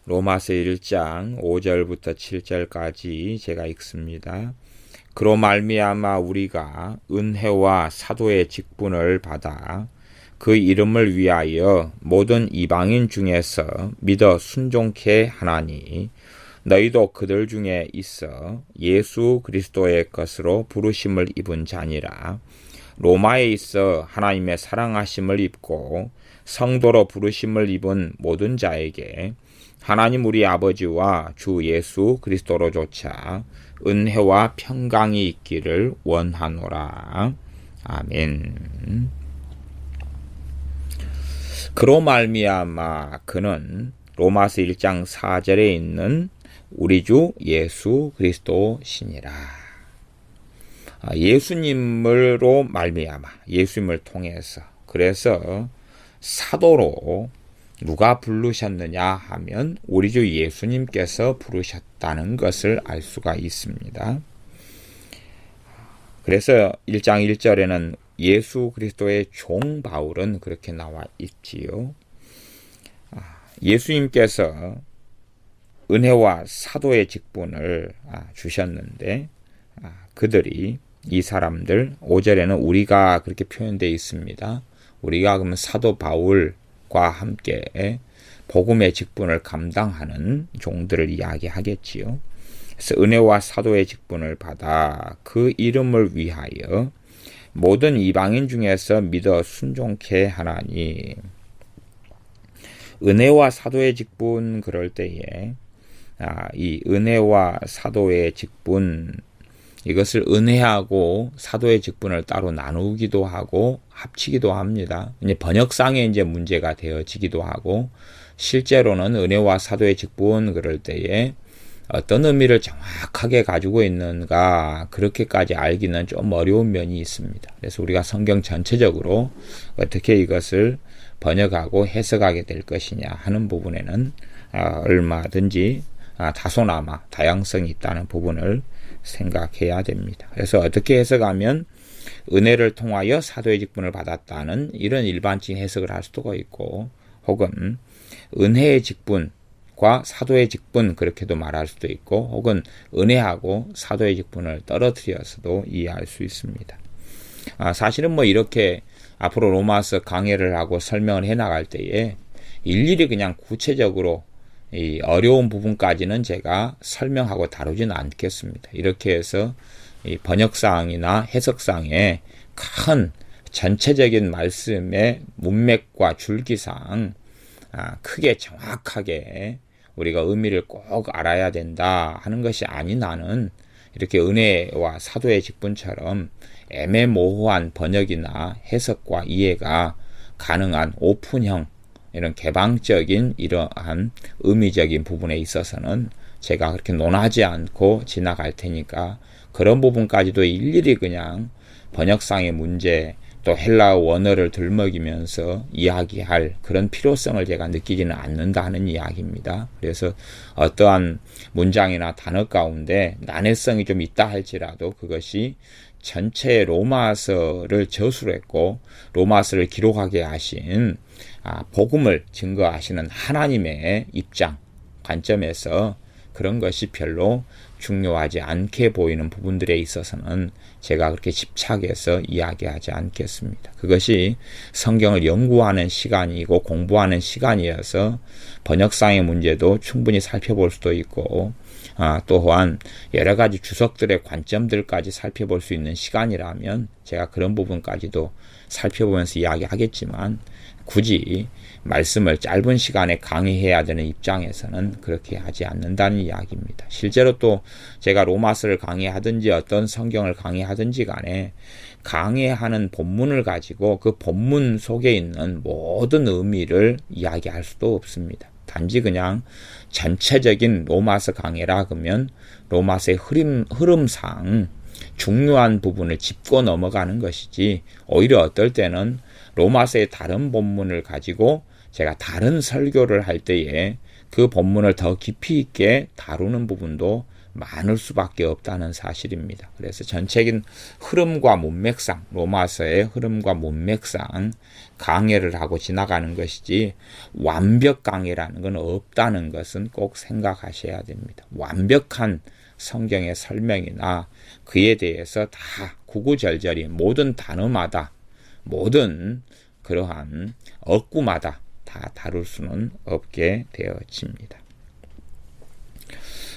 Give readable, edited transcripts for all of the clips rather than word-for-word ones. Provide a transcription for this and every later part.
로마서 1장 5절부터 7절까지 제가 읽습니다. 그로 말미암아 우리가 은혜와 사도의 직분을 받아 그 이름을 위하여 모든 이방인 중에서 믿어 순종케 하나니 너희도 그들 중에 있어 예수 그리스도의 것으로 부르심을 입은 자니라. 로마에 있어 하나님의 사랑하심을 입고 성도로 부르심을 입은 모든 자에게 하나님 우리 아버지와 주 예수 그리스도로조차 은혜와 평강이 있기를 원하노라. 아멘. 그로 말미암아 그는 로마서 1장 4절에 있는 우리 주 예수 그리스도시니라. 예수님으로 말미암아, 예수님을 통해서, 그래서 사도로 누가 부르셨느냐 하면 우리 주 예수님께서 부르셨다는 것을 알 수가 있습니다. 그래서 1장 1절에는 예수 그리스도의 종 바울은 그렇게 나와 있지요. 예수님께서 은혜와 사도의 직분을 주셨는데 그들이 이 사람들 5절에는 우리가 그렇게 표현되어 있습니다. 우리가 그러면 사도 바울과 함께 복음의 직분을 감당하는 종들을 이야기하겠지요. 그래서 은혜와 사도의 직분을 받아 그 이름을 위하여 모든 이방인 중에서 믿어 순종케 하나니, 은혜와 사도의 직분 그럴 때에 이 은혜와 사도의 직분, 이것을 은혜하고 사도의 직분을 따로 나누기도 하고 합치기도 합니다. 이제 번역상에 이제 문제가 되어지기도 하고, 실제로는 은혜와 사도의 직분 그럴 때에 어떤 의미를 정확하게 가지고 있는가 그렇게까지 알기는 좀 어려운 면이 있습니다. 그래서 우리가 성경 전체적으로 어떻게 이것을 번역하고 해석하게 될 것이냐 하는 부분에는 얼마든지 다소나마 다양성이 있다는 부분을 생각해야 됩니다. 그래서 어떻게 해석하면 은혜를 통하여 사도의 직분을 받았다는 이런 일반적인 해석을 할 수도 있고, 혹은 은혜의 직분과 사도의 직분 그렇게도 말할 수도 있고, 혹은 은혜하고 사도의 직분을 떨어뜨려서도 이해할 수 있습니다. 사실은 뭐 이렇게 앞으로 로마서 강해를 하고 설명을 해 나갈 때에 일일이 그냥 구체적으로 이 어려운 부분까지는 제가 설명하고 다루지는 않겠습니다. 이렇게 해서 이 번역상이나 해석상에 큰 전체적인 말씀의 문맥과 줄기상 크게 정확하게 우리가 의미를 꼭 알아야 된다 하는 것이 아니나는 이렇게 은혜와 사도의 직분처럼 애매모호한 번역이나 해석과 이해가 가능한 오픈형, 이런 개방적인 이러한 의미적인 부분에 있어서는 제가 그렇게 논하지 않고 지나갈 테니까 그런 부분까지도 일일이 그냥 번역상의 문제, 또 헬라어 원어를 들먹이면서 이야기할 그런 필요성을 제가 느끼지는 않는다 하는 이야기입니다. 그래서 어떠한 문장이나 단어 가운데 난해성이 좀 있다 할지라도 그것이 전체 로마서를 저술을 했고 로마서를 기록하게 하신 복음을 증거하시는 하나님의 입장, 관점에서 그런 것이 별로 중요하지 않게 보이는 부분들에 있어서는 제가 그렇게 집착해서 이야기하지 않겠습니다. 그것이 성경을 연구하는 시간이고 공부하는 시간이어서 번역상의 문제도 충분히 살펴볼 수도 있고, 또한 여러 가지 주석들의 관점들까지 살펴볼 수 있는 시간이라면 제가 그런 부분까지도 살펴보면서 이야기하겠지만, 굳이 말씀을 짧은 시간에 강의해야 되는 입장에서는 그렇게 하지 않는다는 이야기입니다. 실제로 또 제가 로마서를 강의하든지 어떤 성경을 강의하든지 간에 강의하는 본문을 가지고 그 본문 속에 있는 모든 의미를 이야기할 수도 없습니다. 단지 그냥 전체적인 로마서 강의라 그러면 로마서의 흐름상 중요한 부분을 짚고 넘어가는 것이지, 오히려 어떨 때는 로마서의 다른 본문을 가지고 제가 다른 설교를 할 때에 그 본문을 더 깊이 있게 다루는 부분도 많을 수밖에 없다는 사실입니다. 그래서 전체적인 흐름과 문맥상, 로마서의 흐름과 문맥상 강해를 하고 지나가는 것이지 완벽 강해라는 건 없다는 것은 꼭 생각하셔야 됩니다. 완벽한 성경의 설명이나 그에 대해서 다 구구절절히 모든 단어마다 모든 그러한 어구마다 다 다룰 수는 없게 되어집니다.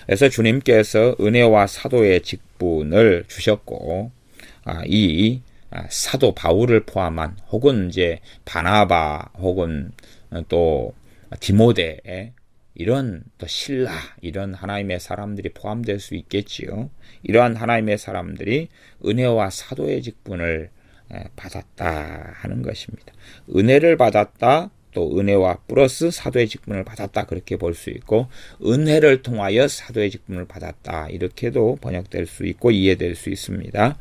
그래서 주님께서 은혜와 사도의 직분을 주셨고, 이 사도 바울을 포함한 혹은 이제 바나바 혹은 또 디모데 이런 또 신라 이런 하나님의 사람들이 포함될 수 있겠지요. 이러한 하나님의 사람들이 은혜와 사도의 직분을 받았다 하는 것입니다. 은혜를 받았다, 또 은혜와 플러스 사도의 직분을 받았다 그렇게 볼 수 있고, 은혜를 통하여 사도의 직분을 받았다 이렇게도 번역될 수 있고 이해될 수 있습니다.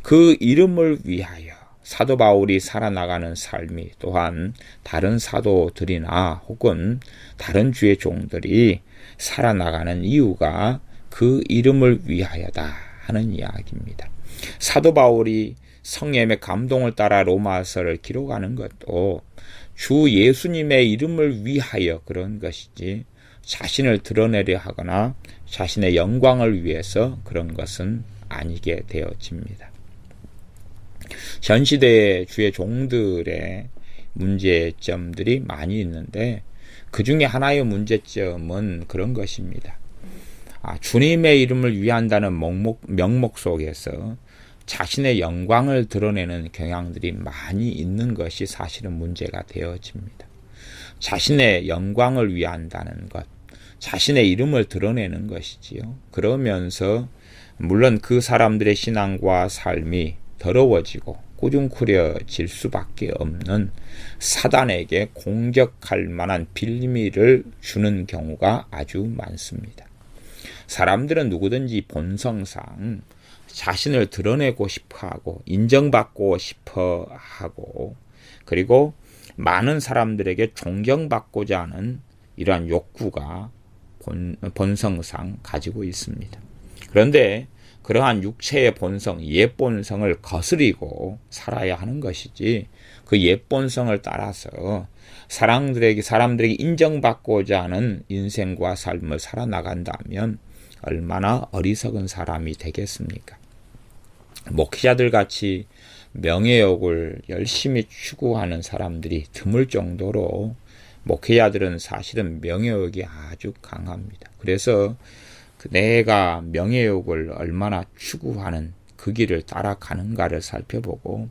그 이름을 위하여 사도 바울이 살아나가는 삶이 또한 다른 사도들이나 혹은 다른 주의 종들이 살아나가는 이유가 그 이름을 위하여다 하는 이야기입니다. 사도 바울이 성령의 감동을 따라 로마서를 기록하는 것도 주 예수님의 이름을 위하여 그런 것이지 자신을 드러내려 하거나 자신의 영광을 위해서 그런 것은 아니게 되어집니다. 전 시대의 주의 종들의 문제점들이 많이 있는데 그 중에 하나의 문제점은 그런 것입니다. 주님의 이름을 위한다는 명목 속에서 자신의 영광을 드러내는 경향들이 많이 있는 것이 사실은 문제가 되어집니다. 자신의 영광을 위한다는 것, 자신의 이름을 드러내는 것이지요. 그러면서 물론 그 사람들의 신앙과 삶이 더러워지고 꾸중꾸려질 수밖에 없는 사단에게 공격할 만한 빌미를 주는 경우가 아주 많습니다. 사람들은 누구든지 본성상 자신을 드러내고 싶어하고 인정받고 싶어하고 그리고 많은 사람들에게 존경받고자 하는 이러한 욕구가 본성상 가지고 있습니다. 그런데 그러한 육체의 본성, 옛 본성을 거스리고 살아야 하는 것이지 그 옛 본성을 따라서 사람들에게 인정받고자 하는 인생과 삶을 살아나간다면 얼마나 어리석은 사람이 되겠습니까? 목회자들 같이 명예욕을 열심히 추구하는 사람들이 드물 정도로 목회자들은 사실은 명예욕이 아주 강합니다. 그래서 내가 명예욕을 얼마나 추구하는 그 길을 따라가는가를 살펴보고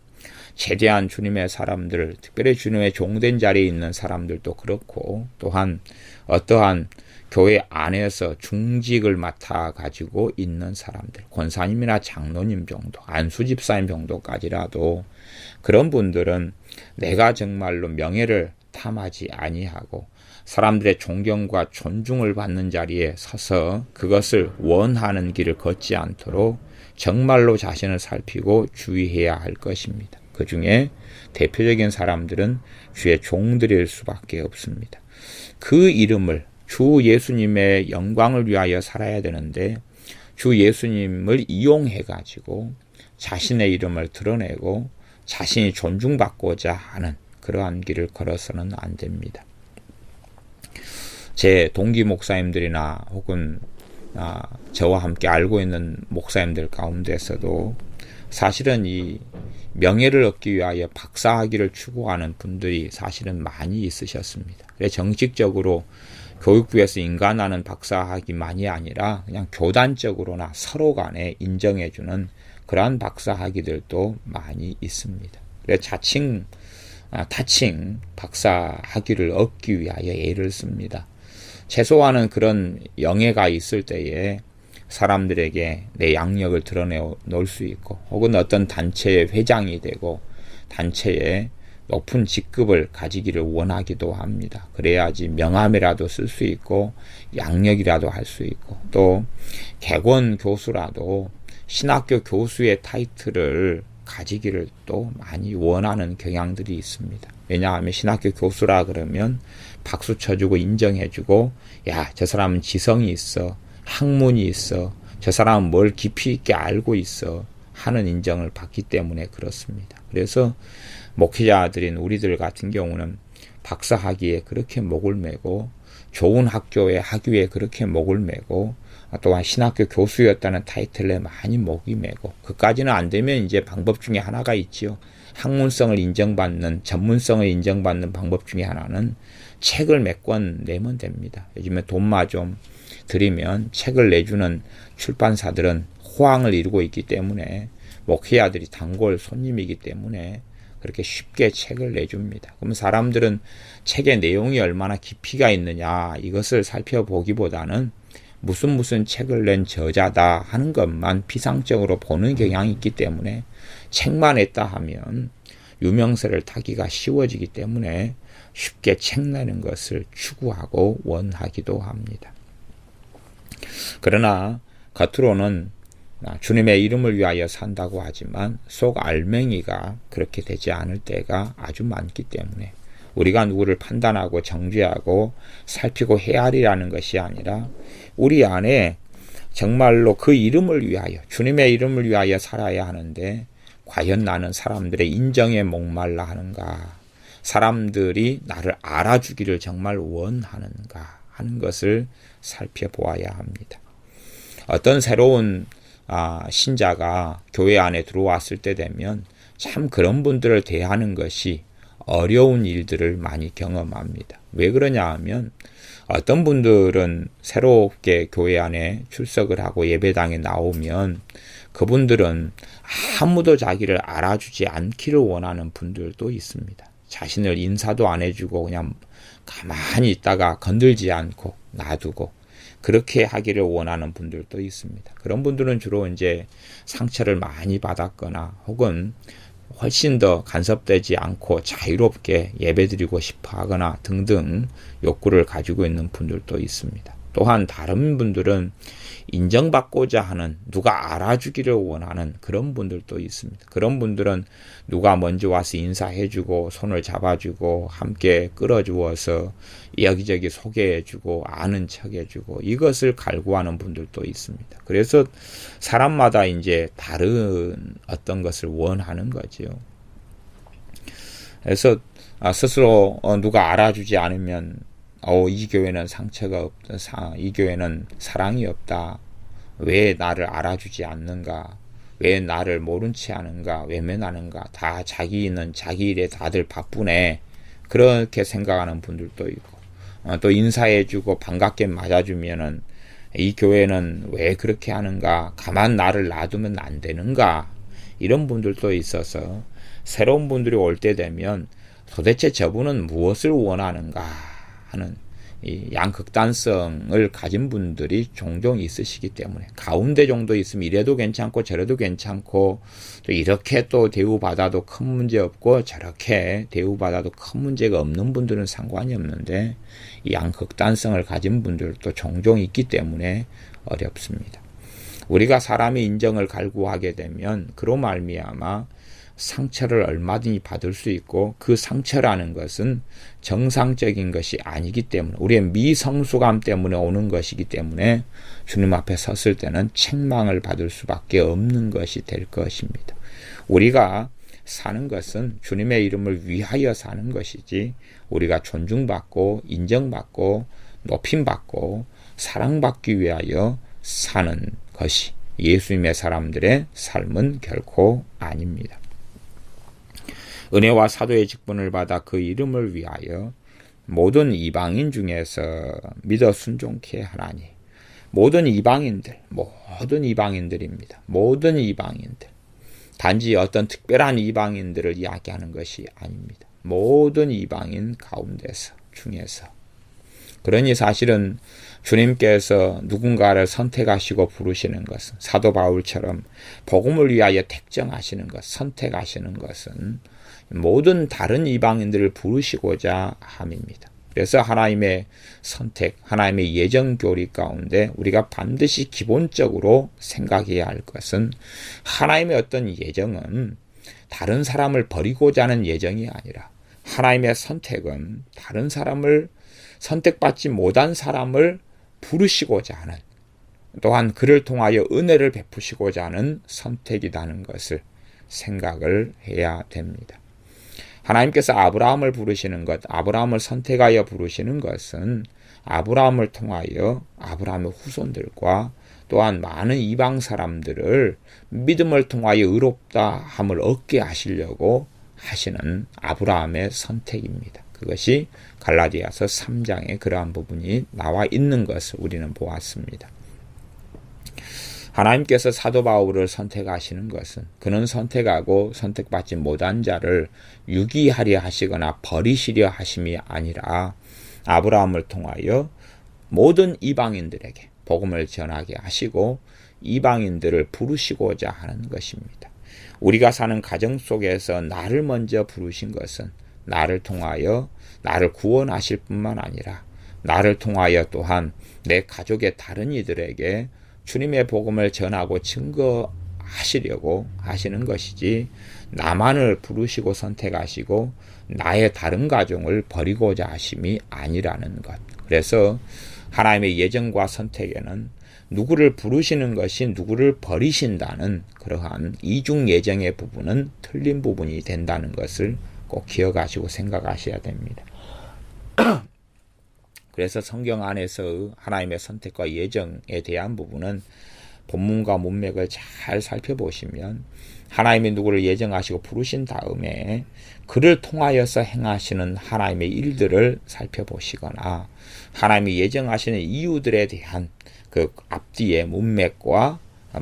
제대한 주님의 사람들, 특별히 주님의 종된 자리에 있는 사람들도 그렇고 또한 어떠한 교회 안에서 중직을 맡아가지고 있는 사람들, 권사님이나 장로님 정도, 안수집사님 정도까지라도 그런 분들은 내가 정말로 명예를 탐하지 아니하고 사람들의 존경과 존중을 받는 자리에 서서 그것을 원하는 길을 걷지 않도록 정말로 자신을 살피고 주의해야 할 것입니다. 그 중에 대표적인 사람들은 주의 종들일 수밖에 없습니다. 그 이름을 주 예수님의 영광을 위하여 살아야 되는데 주 예수님을 이용해가지고 자신의 이름을 드러내고 자신이 존중받고자 하는 그러한 길을 걸어서는 안 됩니다. 제 동기 목사님들이나 혹은 저와 함께 알고 있는 목사님들 가운데서도 사실은 이 명예를 얻기 위하여 박사학위를 추구하는 분들이 사실은 많이 있으셨습니다. 그래서 정식적으로 교육부에서 인간하는 박사학위만이 아니라 그냥 교단적으로나 서로 간에 인정해주는 그러한 박사학위들도 많이 있습니다. 그래서 타칭 박사학위를 얻기 위하여 애를 씁니다. 최소한은 그런 영예가 있을 때에 사람들에게 내 양력을 드러내놓을 수 있고 혹은 어떤 단체의 회장이 되고 단체의 높은 직급을 가지기를 원하기도 합니다. 그래야지 명함이라도 쓸 수 있고 양력이라도 할 수 있고 또 객원 교수라도 신학교 교수의 타이틀을 가지기를 또 많이 원하는 경향들이 있습니다. 왜냐하면 신학교 교수라 그러면 박수 쳐주고 인정해주고 야, 저 사람은 지성이 있어. 학문이 있어, 저 사람은 뭘 깊이 있게 알고 있어 하는 인정을 받기 때문에 그렇습니다. 그래서 목회자들인 우리들 같은 경우는 박사학위에 그렇게 목을 메고 좋은 학교의 학위에 그렇게 목을 메고 또한 신학교 교수였다는 타이틀에 많이 목이 메고, 그까지는 안 되면 이제 방법 중에 하나가 있지요. 학문성을 인정받는, 전문성을 인정받는 방법 중에 하나는 책을 몇 권 내면 됩니다. 요즘에 돈만 좀 들이면 책을 내주는 출판사들은 호황을 이루고 있기 때문에, 목회자들이 단골 손님이기 때문에 그렇게 쉽게 책을 내줍니다. 그럼 사람들은 책의 내용이 얼마나 깊이가 있느냐 이것을 살펴보기보다는 무슨 책을 낸 저자다 하는 것만 피상적으로 보는 경향이 있기 때문에, 책만 냈다 하면 유명세를 타기가 쉬워지기 때문에 쉽게 책 내는 것을 추구하고 원하기도 합니다. 그러나 겉으로는 주님의 이름을 위하여 산다고 하지만 속 알맹이가 그렇게 되지 않을 때가 아주 많기 때문에, 우리가 누구를 판단하고 정죄하고 살피고 헤아리라는 것이 아니라 우리 안에 정말로 그 이름을 위하여, 주님의 이름을 위하여 살아야 하는데 과연 나는 사람들의 인정에 목말라 하는가, 사람들이 나를 알아주기를 정말 원하는가 하는 것을 살펴보아야 합니다. 어떤 새로운 신자가 교회 안에 들어왔을 때 되면 참 그런 분들을 대하는 것이 어려운 일들을 많이 경험합니다. 왜 그러냐 하면, 어떤 분들은 새롭게 교회 안에 출석을 하고 예배당에 나오면 그분들은 아무도 자기를 알아주지 않기를 원하는 분들도 있습니다. 자신을 인사도 안 해주고 그냥 가만히 있다가 건들지 않고 놔두고 그렇게 하기를 원하는 분들도 있습니다. 그런 분들은 주로 이제 상처를 많이 받았거나 혹은 훨씬 더 간섭되지 않고 자유롭게 예배드리고 싶어 하거나 등등 욕구를 가지고 있는 분들도 있습니다. 또한 다른 분들은 인정받고자 하는, 누가 알아주기를 원하는 그런 분들도 있습니다. 그런 분들은 누가 먼저 와서 인사해주고 손을 잡아주고 함께 끌어주어서 여기저기 소개해주고 아는 척해주고 이것을 갈구하는 분들도 있습니다. 그래서 사람마다 이제 다른 어떤 것을 원하는 거죠. 그래서 스스로 누가 알아주지 않으면 이 교회는 상처가 없다, 이 교회는 사랑이 없다, 왜 나를 알아주지 않는가, 왜 나를 모른 채 하는가, 외면하는가, 다 자기 있는 자기 일에 다들 바쁘네, 그렇게 생각하는 분들도 있고, 또 인사해주고 반갑게 맞아주면은 이 교회는 왜 그렇게 하는가, 가만 나를 놔두면 안 되는가, 이런 분들도 있어서 새로운 분들이 올 때 되면 도대체 저분은 무엇을 원하는가 하는 이 양극단성을 가진 분들이 종종 있으시기 때문에, 가운데 정도 있으면 이래도 괜찮고 저래도 괜찮고, 또 이렇게 또 대우받아도 큰 문제 없고 저렇게 대우받아도 큰 문제가 없는 분들은 상관이 없는데, 이 양극단성을 가진 분들도 종종 있기 때문에 어렵습니다. 우리가 사람의 인정을 갈구하게 되면 그로 말미암아 상처를 얼마든지 받을 수 있고, 그 상처라는 것은 정상적인 것이 아니기 때문에, 우리의 미성숙함 때문에 오는 것이기 때문에 주님 앞에 섰을 때는 책망을 받을 수밖에 없는 것이 될 것입니다. 우리가 사는 것은 주님의 이름을 위하여 사는 것이지, 우리가 존중받고 인정받고 높임받고 사랑받기 위하여 사는 것이 예수님의 사람들의 삶은 결코 아닙니다. 은혜와 사도의 직분을 받아 그 이름을 위하여 모든 이방인 중에서 믿어 순종케 하나니, 모든 이방인들입니다. 모든 이방인들. 단지 어떤 특별한 이방인들을 이야기하는 것이 아닙니다. 모든 이방인 가운데서, 중에서. 그러니 사실은 주님께서 누군가를 선택하시고 부르시는 것은, 사도 바울처럼 복음을 위하여 택정하시는 것, 선택하시는 것은 모든 다른 이방인들을 부르시고자 함입니다. 그래서 하나님의 선택, 하나님의 예정 교리 가운데 우리가 반드시 기본적으로 생각해야 할 것은, 하나님의 어떤 예정은 다른 사람을 버리고자 하는 예정이 아니라, 하나님의 선택은 다른 사람을, 선택받지 못한 사람을 부르시고자 하는, 또한 그를 통하여 은혜를 베푸시고자 하는 선택이라는 것을 생각을 해야 됩니다. 하나님께서 아브라함을 부르시는 것, 아브라함을 선택하여 부르시는 것은 아브라함을 통하여 아브라함의 후손들과 또한 많은 이방 사람들을 믿음을 통하여 의롭다 함을 얻게 하시려고 하시는 아브라함의 선택입니다. 그것이 갈라디아서 3장에 그러한 부분이 나와 있는 것을 우리는 보았습니다. 하나님께서 사도 바울을 선택하시는 것은 그는 선택하고 선택받지 못한 자를 유기하려 하시거나 버리시려 하심이 아니라 아브라함을 통하여 모든 이방인들에게 복음을 전하게 하시고 이방인들을 부르시고자 하는 것입니다. 우리가 사는 가정 속에서 나를 먼저 부르신 것은 나를 통하여 나를 구원하실 뿐만 아니라 나를 통하여 또한 내 가족의 다른 이들에게 주님의 복음을 전하고 증거하시려고 하시는 것이지 나만을 부르시고 선택하시고 나의 다른 가정을 버리고자 하심이 아니라는 것. 그래서 하나님의 예정과 선택에는 누구를 부르시는 것이 누구를 버리신다는 그러한 이중 예정의 부분은 틀린 부분이 된다는 것을 꼭 기억하시고 생각하셔야 됩니다. 그래서 성경 안에서 하나님의 선택과 예정에 대한 부분은 본문과 문맥을 잘 살펴보시면 하나님이 누구를 예정하시고 부르신 다음에 그를 통하여서 행하시는 하나님의 일들을 살펴보시거나 하나님이 예정하시는 이유들에 대한 그 앞뒤의 문맥과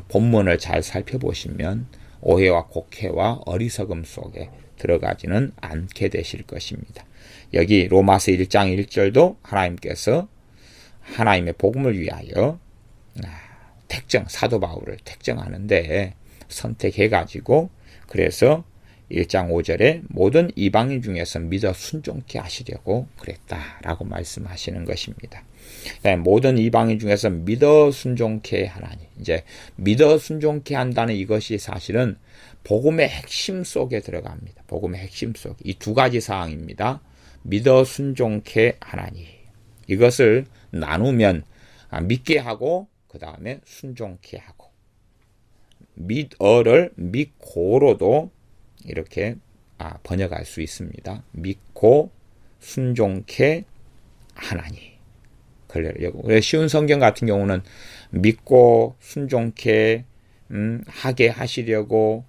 본문을 잘 살펴보시면 오해와 곡해와 어리석음 속에 들어가지는 않게 되실 것입니다. 여기 로마서 1장 1절도 하나님께서 하나님의 복음을 위하여 사도 바울을 택정하는데 선택해가지고 그래서 1장 5절에 모든 이방인 중에서 믿어 순종케 하시려고 그랬다라고 말씀하시는 것입니다. 모든 이방인 중에서 믿어 순종케 하나니 이제 믿어 순종케 한다는 이것이 사실은 복음의 핵심 속에 들어갑니다. 복음의 핵심 속 이 두 가지 사항입니다. 믿어 순종케 하나니 이것을 나누면 믿게 하고 그 다음에 순종케 하고 믿어를 믿고로도 이렇게 번역할 수 있습니다. 믿고 순종케 하나니. 그래서 쉬운 성경 같은 경우는 믿고 순종케 하게 하시려고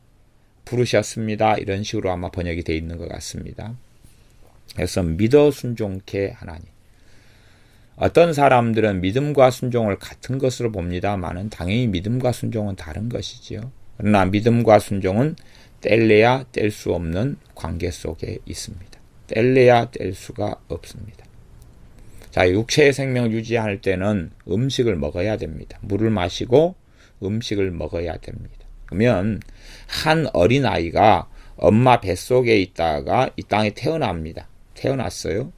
부르셨습니다. 이런 식으로 아마 번역이 되어 있는 것 같습니다. 그래서 믿어 순종케 하나니. 어떤 사람들은 믿음과 순종을 같은 것으로 봅니다만은 당연히 믿음과 순종은 다른 것이지요. 그러나 믿음과 순종은 뗄래야 뗄 수 없는 관계 속에 있습니다. 뗄래야 뗄 수가 없습니다. 자, 육체의 생명을 유지할 때는 음식을 먹어야 됩니다. 물을 마시고 음식을 먹어야 됩니다. 그러면 한 어린아이가 엄마 뱃속에 있다가 이 땅에 태어납니다. 태어났어요.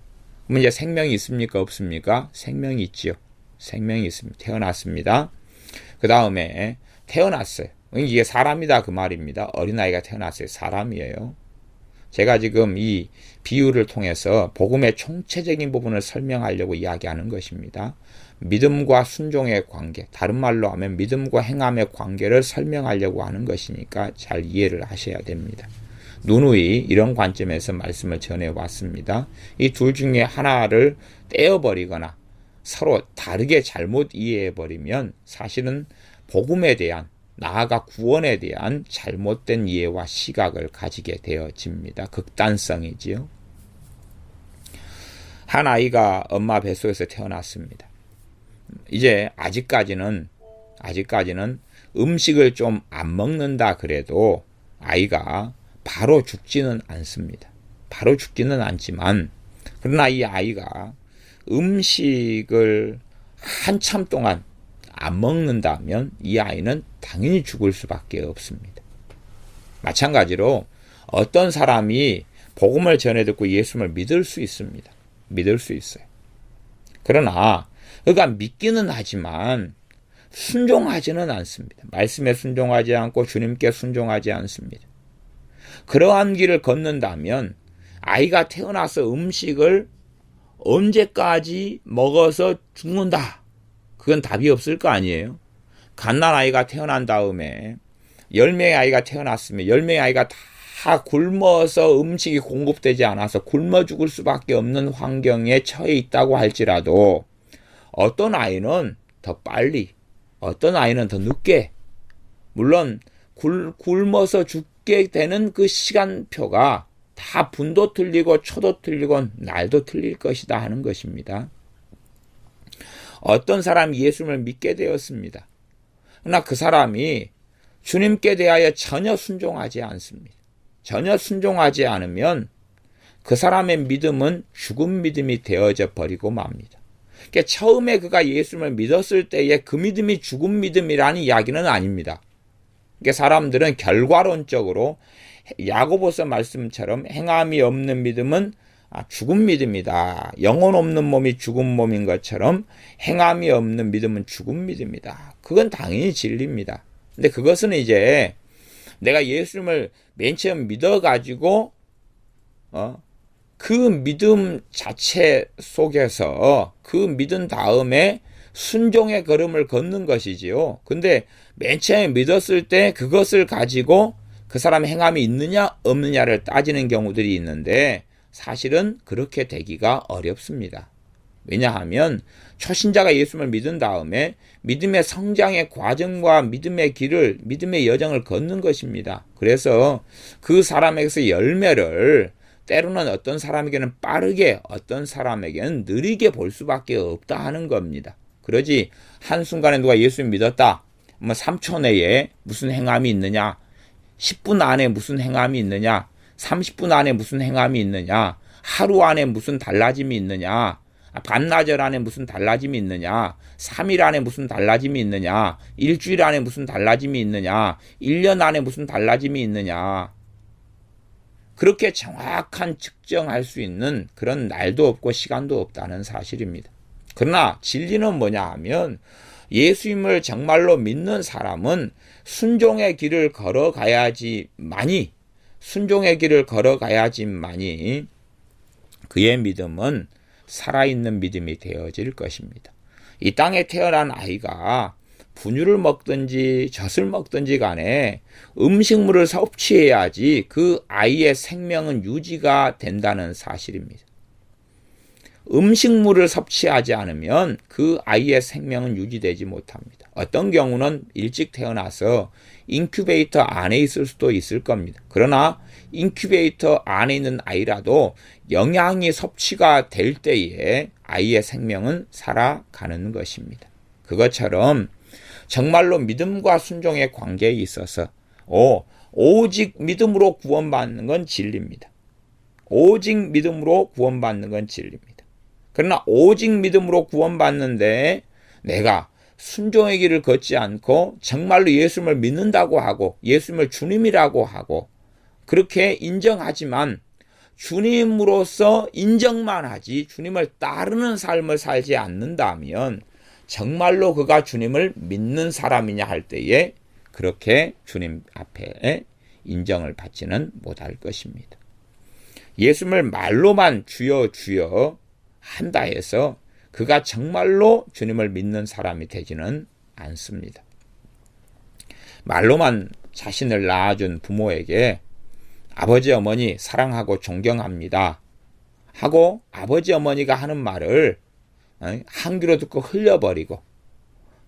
그럼 이제 생명이 있습니까? 없습니까? 생명이 있지요. 생명이 있습니다. 태어났습니다. 그 다음에 태어났어요. 이게 사람이다 그 말입니다. 어린아이가 태어났어요. 사람이에요. 제가 지금 이 비유를 통해서 복음의 총체적인 부분을 설명하려고 이야기하는 것입니다. 믿음과 순종의 관계, 다른 말로 하면 믿음과 행함의 관계를 설명하려고 하는 것이니까 잘 이해를 하셔야 됩니다. 누누이 이런 관점에서 말씀을 전해왔습니다. 이 둘 중에 하나를 떼어버리거나 서로 다르게 잘못 이해해버리면 사실은 복음에 대한 나아가 구원에 대한 잘못된 이해와 시각을 가지게 되어집니다. 극단성이지요. 한 아이가 엄마 뱃속에서 태어났습니다. 이제 아직까지는 음식을 좀 안 먹는다 그래도 아이가 바로 죽지는 않습니다. 바로 죽지는 않지만 그러나 이 아이가 음식을 한참 동안 안 먹는다면 이 아이는 당연히 죽을 수밖에 없습니다. 마찬가지로 어떤 사람이 복음을 전해 듣고 예수님을 믿을 수 있습니다. 믿을 수 있어요. 그러나 그가 믿기는 하지만 순종하지는 않습니다. 말씀에 순종하지 않고 주님께 순종하지 않습니다. 그러한 길을 걷는다면 아이가 태어나서 음식을 언제까지 먹어서 죽는다. 그건 답이 없을 거 아니에요. 갓난아이가 태어난 다음에 10명의 아이가 태어났으면 10명의 아이가 다 굶어서 음식이 공급되지 않아서 굶어 죽을 수밖에 없는 환경에 처해 있다고 할지라도 어떤 아이는 더 빨리, 어떤 아이는 더 늦게, 물론 굶어서 죽게 되는 그 시간표가 다 분도 틀리고 초도 틀리고 날도 틀릴 것이다 하는 것입니다. 어떤 사람이 예수님을 믿게 되었습니다. 그러나 그 사람이 주님께 대하여 전혀 순종하지 않습니다. 전혀 순종하지 않으면 그 사람의 믿음은 죽은 믿음이 되어져 버리고 맙니다. 그러니까 처음에 그가 예수님을 믿었을 때에 그 믿음이 죽은 믿음이라는 이야기는 아닙니다. 그러니까 사람들은 결과론적으로 야고보서 말씀처럼 행함이 없는 믿음은 죽은 믿음이다. 영혼 없는 몸이 죽은 몸인 것처럼 행함이 없는 믿음은 죽은 믿음이다. 그건 당연히 진리입니다. 근데 그것은 이제 내가 예수님을 맨 처음 믿어가지고 그 믿음 자체 속에서 그 믿은 다음에 순종의 걸음을 걷는 것이지요. 근데 맨 처음에 믿었을 때 그것을 가지고 그 사람의 행함이 있느냐 없느냐를 따지는 경우들이 있는데 사실은 그렇게 되기가 어렵습니다. 왜냐하면 초신자가 예수님을 믿은 다음에 믿음의 성장의 과정과 믿음의 길을, 믿음의 여정을 걷는 것입니다. 그래서 그 사람에게서 열매를 때로는 어떤 사람에게는 빠르게, 어떤 사람에게는 느리게 볼 수밖에 없다 하는 겁니다. 그러지 한순간에 누가 예수님 믿었다, 3초 내에 무슨 행함이 있느냐, 10분 안에 무슨 행함이 있느냐, 30분 안에 무슨 행함이 있느냐, 하루 안에 무슨 달라짐이 있느냐, 반나절 안에 무슨 달라짐이 있느냐, 3일 안에 무슨 달라짐이 있느냐, 일주일 안에 무슨 달라짐이 있느냐, 1년 안에 무슨 달라짐이 있느냐. 그렇게 정확한 측정할 수 있는 그런 날도 없고 시간도 없다는 사실입니다. 그러나 진리는 뭐냐 하면 예수님을 정말로 믿는 사람은 순종의 길을 걸어가야지만이, 순종의 길을 걸어가야지만이 그의 믿음은 살아있는 믿음이 되어질 것입니다. 이 땅에 태어난 아이가 분유를 먹든지 젖을 먹든지 간에 음식물을 섭취해야지 그 아이의 생명은 유지가 된다는 사실입니다. 음식물을 섭취하지 않으면 그 아이의 생명은 유지되지 못합니다. 어떤 경우는 일찍 태어나서 인큐베이터 안에 있을 수도 있을 겁니다. 그러나 인큐베이터 안에 있는 아이라도 영양이 섭취가 될 때에 아이의 생명은 살아가는 것입니다. 그것처럼 정말로 믿음과 순종의 관계에 있어서 오직 믿음으로 구원받는 건 진리입니다. 오직 믿음으로 구원받는 건 진리입니다. 그러나 오직 믿음으로 구원받는데 내가 순종의 길을 걷지 않고 정말로 예수님을 믿는다고 하고 예수님을 주님이라고 하고 그렇게 인정하지만 주님으로서 인정만 하지 주님을 따르는 삶을 살지 않는다면 정말로 그가 주님을 믿는 사람이냐 할 때에 그렇게 주님 앞에 인정을 받지는 못할 것입니다. 예수님을 말로만 주여 주여 한다 해서 그가 정말로 주님을 믿는 사람이 되지는 않습니다. 말로만 자신을 낳아준 부모에게 아버지 어머니 사랑하고 존경합니다 하고 아버지 어머니가 하는 말을 한 귀로 듣고 흘려버리고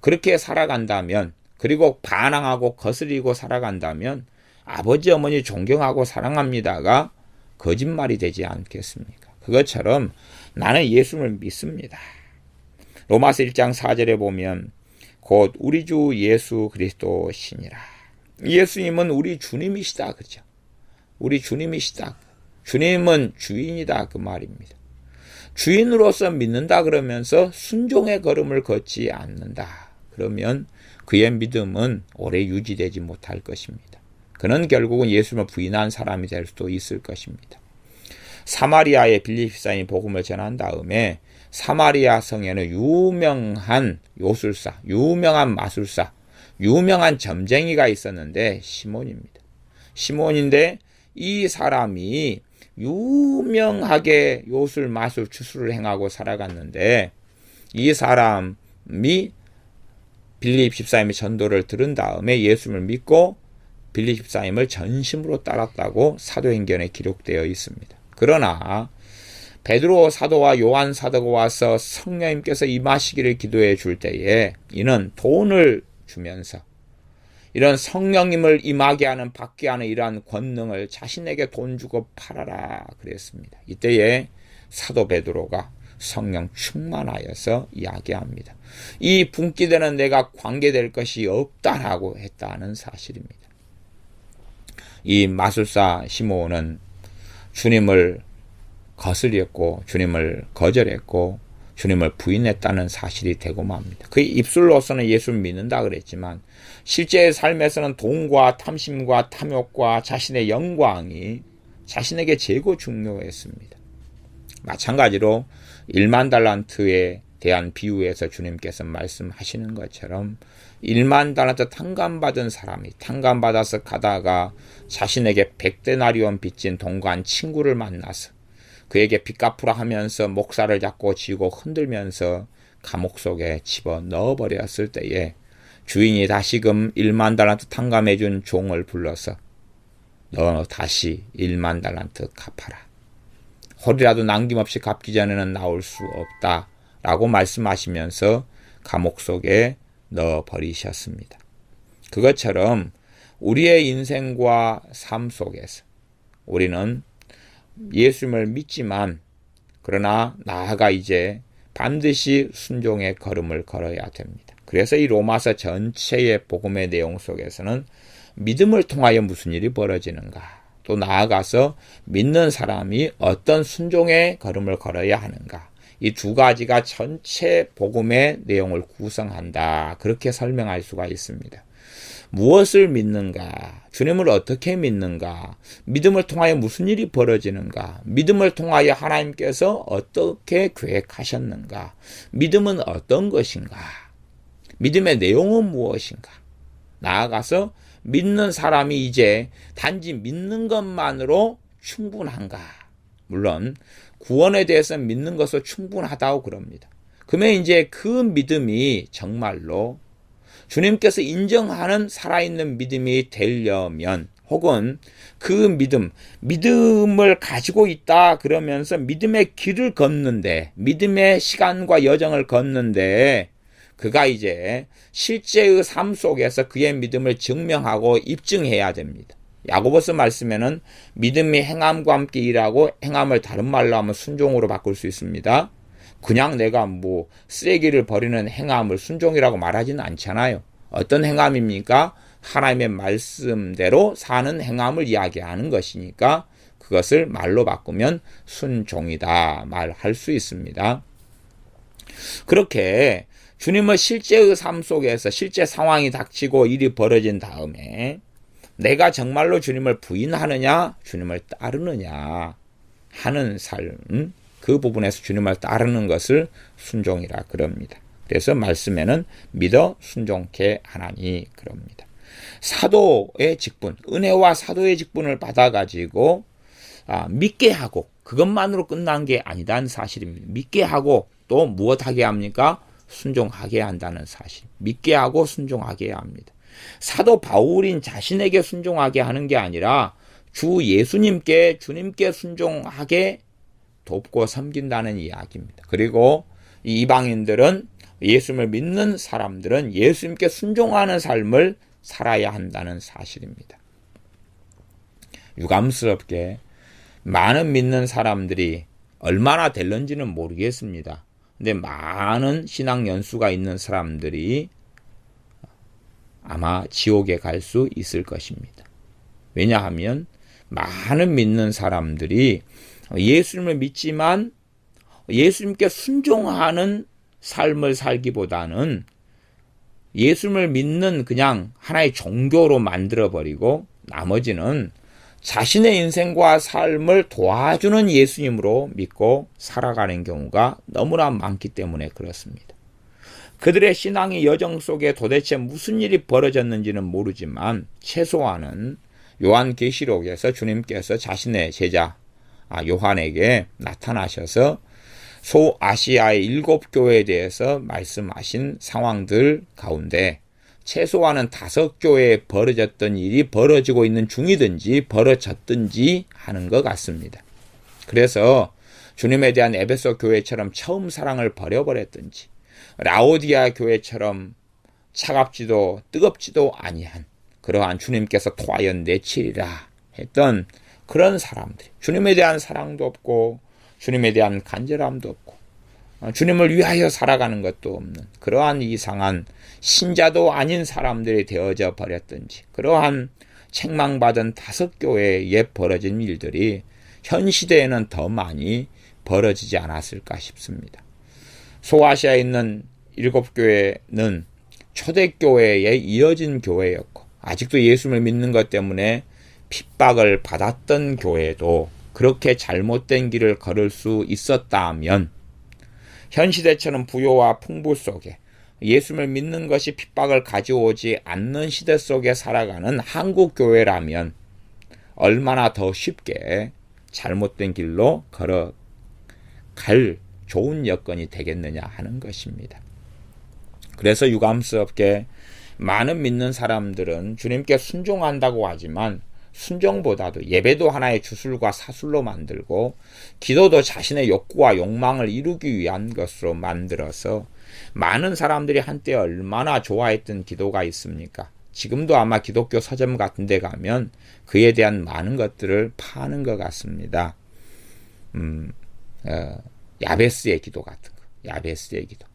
그렇게 살아간다면, 그리고 반항하고 거스리고 살아간다면 아버지 어머니 존경하고 사랑합니다가 거짓말이 되지 않겠습니까? 그것처럼 나는 예수를 믿습니다. 로마서 1장 4절에 보면 곧 우리 주 예수 그리스도시니라. 예수님은 우리 주님이시다. 그렇죠? 우리 주님이시다. 주님은 주인이다. 그 말입니다. 주인으로서 믿는다 그러면서 순종의 걸음을 걷지 않는다. 그러면 그의 믿음은 오래 유지되지 못할 것입니다. 그는 결국은 예수님을 부인한 사람이 될 수도 있을 것입니다. 사마리아의 빌립사인이 복음을 전한 다음에 사마리아 성에는 유명한 요술사, 유명한 마술사, 유명한 점쟁이가 있었는데 시몬입니다. 시몬인데 이 사람이 유명하게 요술, 마술, 주술을 행하고 살아갔는데 이 사람이 빌립 집사님의 전도를 들은 다음에 예수님을 믿고 빌립 집사님을 전심으로 따랐다고 사도행전에 기록되어 있습니다. 그러나 베드로 사도와 요한 사도가 와서 성령님께서 임하시기를 기도해 줄 때에 이는 돈을 주면서 이런 성령님을 임하게 하는 받게 하는 이러한 권능을 자신에게 돈 주고 팔아라 그랬습니다. 이때에 사도 베드로가 성령 충만하여서 이야기합니다. 이 분기되는 내가 관계될 것이 없다라고 했다는 사실입니다. 이 마술사 시므온은 주님을 거슬렸고 주님을 거절했고 주님을 부인했다는 사실이 되고 맙니다. 그의 입술로서는 예수를 믿는다 그랬지만 실제의 삶에서는 돈과 탐심과 탐욕과 자신의 영광이 자신에게 최고 중요했습니다. 마찬가지로 1만 달란트에 대한 비유에서 주님께서 말씀하시는 것처럼 1만 달란트 탕감받은 사람이 탕감받아서 가다가 자신에게 100데나리온 빚진 동관 친구를 만나서 그에게 빚 갚으라 하면서 목살을 잡고 쥐고 흔들면서 감옥 속에 집어 넣어버렸을 때에 주인이 다시금 1만 달란트 탕감해준 종을 불러서 너 다시 1만 달란트 갚아라. 홀이라도 남김없이 갚기 전에는 나올 수 없다라고 말씀하시면서 감옥 속에 넣어버리셨습니다. 그것처럼 우리의 인생과 삶 속에서 우리는 예수님을 믿지만 그러나 나아가 이제 반드시 순종의 걸음을 걸어야 됩니다. 그래서 이 로마서 전체의 복음의 내용 속에서는 믿음을 통하여 무슨 일이 벌어지는가, 또 나아가서 믿는 사람이 어떤 순종의 걸음을 걸어야 하는가, 이 두 가지가 전체 복음의 내용을 구성한다. 그렇게 설명할 수가 있습니다. 무엇을 믿는가? 주님을 어떻게 믿는가? 믿음을 통하여 무슨 일이 벌어지는가? 믿음을 통하여 하나님께서 어떻게 계획하셨는가? 믿음은 어떤 것인가? 믿음의 내용은 무엇인가? 나아가서 믿는 사람이 이제 단지 믿는 것만으로 충분한가? 물론 구원에 대해서 믿는 것으로 충분하다고 그럽니다. 그러면 이제 그 믿음이 정말로 주님께서 인정하는 살아있는 믿음이 되려면 혹은 그 믿음을 가지고 있다 그러면서 믿음의 길을 걷는데 믿음의 시간과 여정을 걷는데 그가 이제 실제의 삶 속에서 그의 믿음을 증명하고 입증해야 됩니다. 야고보서 말씀에는 믿음이 행함과 함께 일하고 행함을 다른 말로 하면 순종으로 바꿀 수 있습니다. 그냥 내가 쓰레기를 버리는 행함을 순종이라고 말하지는 않잖아요. 어떤 행함입니까? 하나님의 말씀대로 사는 행함을 이야기하는 것이니까 그것을 말로 바꾸면 순종이다 말할 수 있습니다. 그렇게 주님을 실제의 삶 속에서 실제 상황이 닥치고 일이 벌어진 다음에 내가 정말로 주님을 부인하느냐 주님을 따르느냐 하는 삶, 그 부분에서 주님을 따르는 것을 순종이라 그럽니다. 그래서 말씀에는 믿어 순종케 하나니 그럽니다. 사도의 직분, 은혜와 사도의 직분을 받아가지고 믿게 하고 그것만으로 끝난 게 아니다는 사실입니다. 믿게 하고 또 무엇하게 합니까? 순종하게 한다는 사실. 믿게 하고 순종하게 합니다. 사도 바울인 자신에게 순종하게 하는 게 아니라 주 예수님께 주님께 순종하게 돕고 섬긴다는 이야기입니다. 그리고 이방인들은 예수님을 믿는 사람들은 예수님께 순종하는 삶을 살아야 한다는 사실입니다. 유감스럽게 많은 믿는 사람들이 얼마나 될런지는 모르겠습니다. 근데 많은 신앙 연수가 있는 사람들이 아마 지옥에 갈 수 있을 것입니다. 왜냐하면 많은 믿는 사람들이 예수님을 믿지만 예수님께 순종하는 삶을 살기보다는 예수님을 믿는 그냥 하나의 종교로 만들어버리고 나머지는 자신의 인생과 삶을 도와주는 예수님으로 믿고 살아가는 경우가 너무나 많기 때문에 그렇습니다. 그들의 신앙의 여정 속에 도대체 무슨 일이 벌어졌는지는 모르지만 최소한은 요한계시록에서 주님께서 자신의 제자 요한에게 나타나셔서 소아시아의 7교회에 대해서 말씀하신 상황들 가운데 최소한은 5교회에 벌어졌던 일이 벌어지고 있는 중이든지 벌어졌든지 하는 것 같습니다. 그래서 주님에 대한 에베소 교회처럼 처음 사랑을 버려버렸든지 라오디아 교회처럼 차갑지도 뜨겁지도 아니한 그러한 주님께서 토하여 내치리라 했던 그런 사람들이 주님에 대한 사랑도 없고 주님에 대한 간절함도 없고 주님을 위하여 살아가는 것도 없는 그러한 이상한 신자도 아닌 사람들이 되어져 버렸든지 그러한 책망받은 5교회에 벌어진 일들이 현 시대에는 더 많이 벌어지지 않았을까 싶습니다. 소아시아에 있는 7교회는 초대교회에 이어진 교회였고 아직도 예수를 믿는 것 때문에 핍박을 받았던 교회도 그렇게 잘못된 길을 걸을 수 있었다면 현 시대처럼 부요와 풍부 속에 예수를 믿는 것이 핍박을 가져오지 않는 시대 속에 살아가는 한국 교회라면 얼마나 더 쉽게 잘못된 길로 걸어갈 좋은 여건이 되겠느냐 하는 것입니다. 그래서 유감스럽게 많은 믿는 사람들은 주님께 순종한다고 하지만 순종보다도 예배도 하나의 주술과 사술로 만들고 기도도 자신의 욕구와 욕망을 이루기 위한 것으로 만들어서 많은 사람들이 한때 얼마나 좋아했던 기도가 있습니까? 지금도 아마 기독교 서점 같은 데 가면 그에 대한 많은 것들을 파는 것 같습니다. 야베스의 기도 같은 거.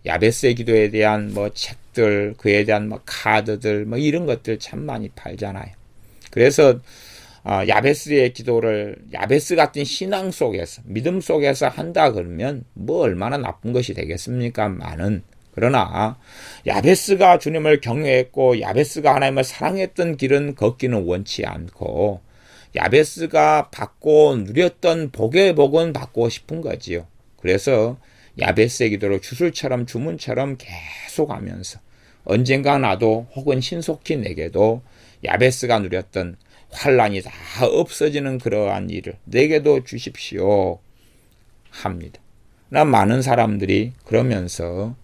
야베스의 기도에 대한 책들, 그에 대한 카드들, 이런 것들 참 많이 팔잖아요. 그래서 야베스의 기도를 야베스 같은 신앙 속에서 믿음 속에서 한다 그러면 얼마나 나쁜 것이 되겠습니까? 그러나 야베스가 주님을 경외했고 야베스가 하나님을 사랑했던 길은 걷기는 원치 않고 야베스가 받고 누렸던 복의 복은 받고 싶은 거지요. 그래서 야베스의 기도로 주술처럼 주문처럼 계속하면서 언젠가 나도 혹은 신속히 내게도 야베스가 누렸던 환란이 다 없어지는 그러한 일을 내게도 주십시오 합니다. 많은 사람들이 그러면서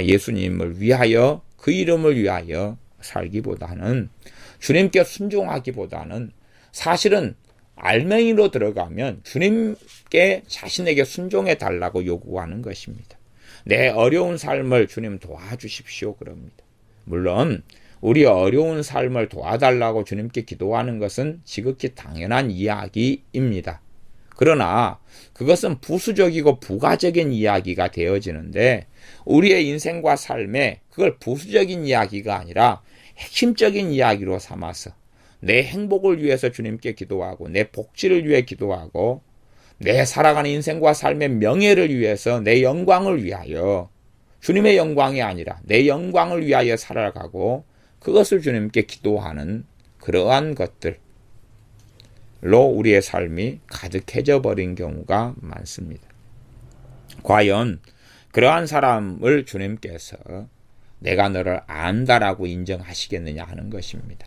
예수님을 위하여 그 이름을 위하여 살기보다는 주님께 순종하기보다는 사실은 알맹이로 들어가면 주님께 자신에게 순종해 달라고 요구하는 것입니다. 내 어려운 삶을 주님 도와주십시오 그럽니다. 물론 우리 어려운 삶을 도와달라고 주님께 기도하는 것은 지극히 당연한 이야기입니다. 그러나 그것은 부수적이고 부가적인 이야기가 되어지는데 우리의 인생과 삶에 그걸 부수적인 이야기가 아니라 핵심적인 이야기로 삼아서 내 행복을 위해서 주님께 기도하고 내 복지를 위해 기도하고 내 살아가는 인생과 삶의 명예를 위해서 내 영광을 위하여 주님의 영광이 아니라 내 영광을 위하여 살아가고 그것을 주님께 기도하는 그러한 것들로 우리의 삶이 가득해져 버린 경우가 많습니다. 과연 그러한 사람을 주님께서 내가 너를 안다라고 인정하시겠느냐 하는 것입니다.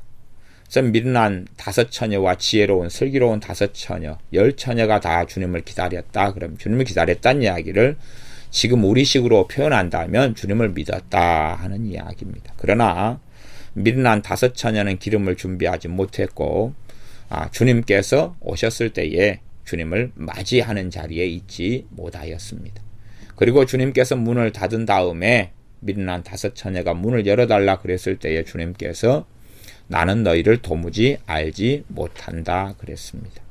그래서 미련한 5처녀와 지혜로운 슬기로운 5처녀, 10처녀가 다 주님을 기다렸다. 그럼 주님을 기다렸다는 이야기를 지금 우리식으로 표현한다면 주님을 믿었다 하는 이야기입니다. 그러나 미련한 5처녀는 기름을 준비하지 못했고 주님께서 오셨을 때에 주님을 맞이하는 자리에 있지 못하였습니다. 그리고 주님께서 문을 닫은 다음에 미련한 5처녀가 문을 열어달라 그랬을 때에 주님께서 나는 너희를 도무지 알지 못한다 그랬습니다.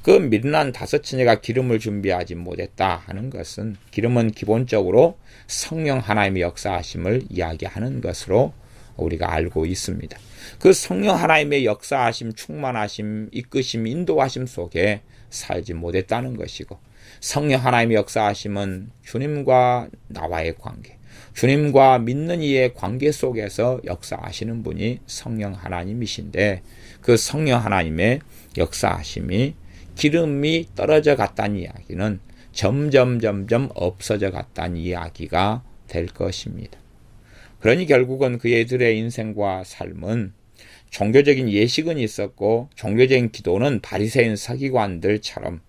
그 미련한 5처녀가 기름을 준비하지 못했다 하는 것은 기름은 기본적으로 성령 하나님의 역사하심을 이야기하는 것으로 우리가 알고 있습니다. 그 성령 하나님의 역사하심, 충만하심, 이끄심, 인도하심 속에 살지 못했다는 것이고 성령 하나님의 역사하심은 주님과 나와의 관계, 주님과 믿는 이의 관계 속에서 역사하시는 분이 성령 하나님이신데 그 성령 하나님의 역사하심이 기름이 떨어져 갔다는 이야기는 점점 없어져 갔다는 이야기가 될 것입니다. 그러니 결국은 그들의 인생과 삶은 종교적인 예식은 있었고 종교적인 기도는 바리새인 서기관들처럼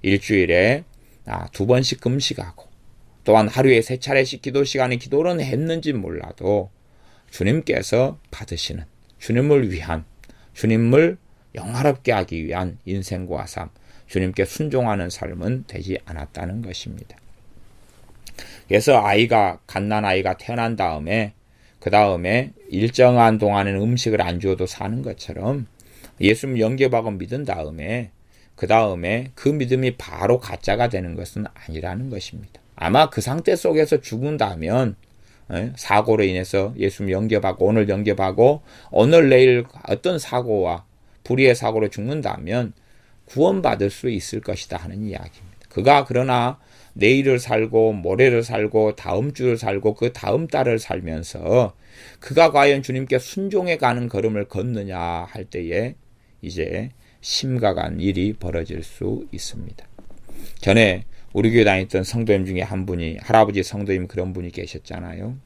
일주일에 2번씩 금식하고 또한 하루에 3차례씩 기도 시간에 기도는 했는지 몰라도 주님께서 받으시는, 주님을 위한, 주님을 영화롭게 하기 위한 인생과 삶, 주님께 순종하는 삶은 되지 않았다는 것입니다. 그래서 갓난 아이가 태어난 다음에 그 다음에 일정한 동안에는 음식을 안 주어도 사는 것처럼 예수님을 영접하고 믿은 다음에 그 다음에 그 믿음이 바로 가짜가 되는 것은 아니라는 것입니다. 아마 그 상태 속에서 죽는다면 사고로 인해서 예수님 영접하고 오늘 영접하고 오늘 내일 어떤 사고와 불의의 사고로 죽는다면 구원받을 수 있을 것이다 하는 이야기입니다. 그가 그러나 내일을 살고 모레를 살고 다음 주를 살고 그 다음 달을 살면서 그가 과연 주님께 순종해 가는 걸음을 걷느냐 할 때에 이제 심각한 일이 벌어질 수 있습니다. 전에 우리 교회 다녔던 성도님 중에 한 분이, 할아버지 성도님 그런 분이 계셨잖아요.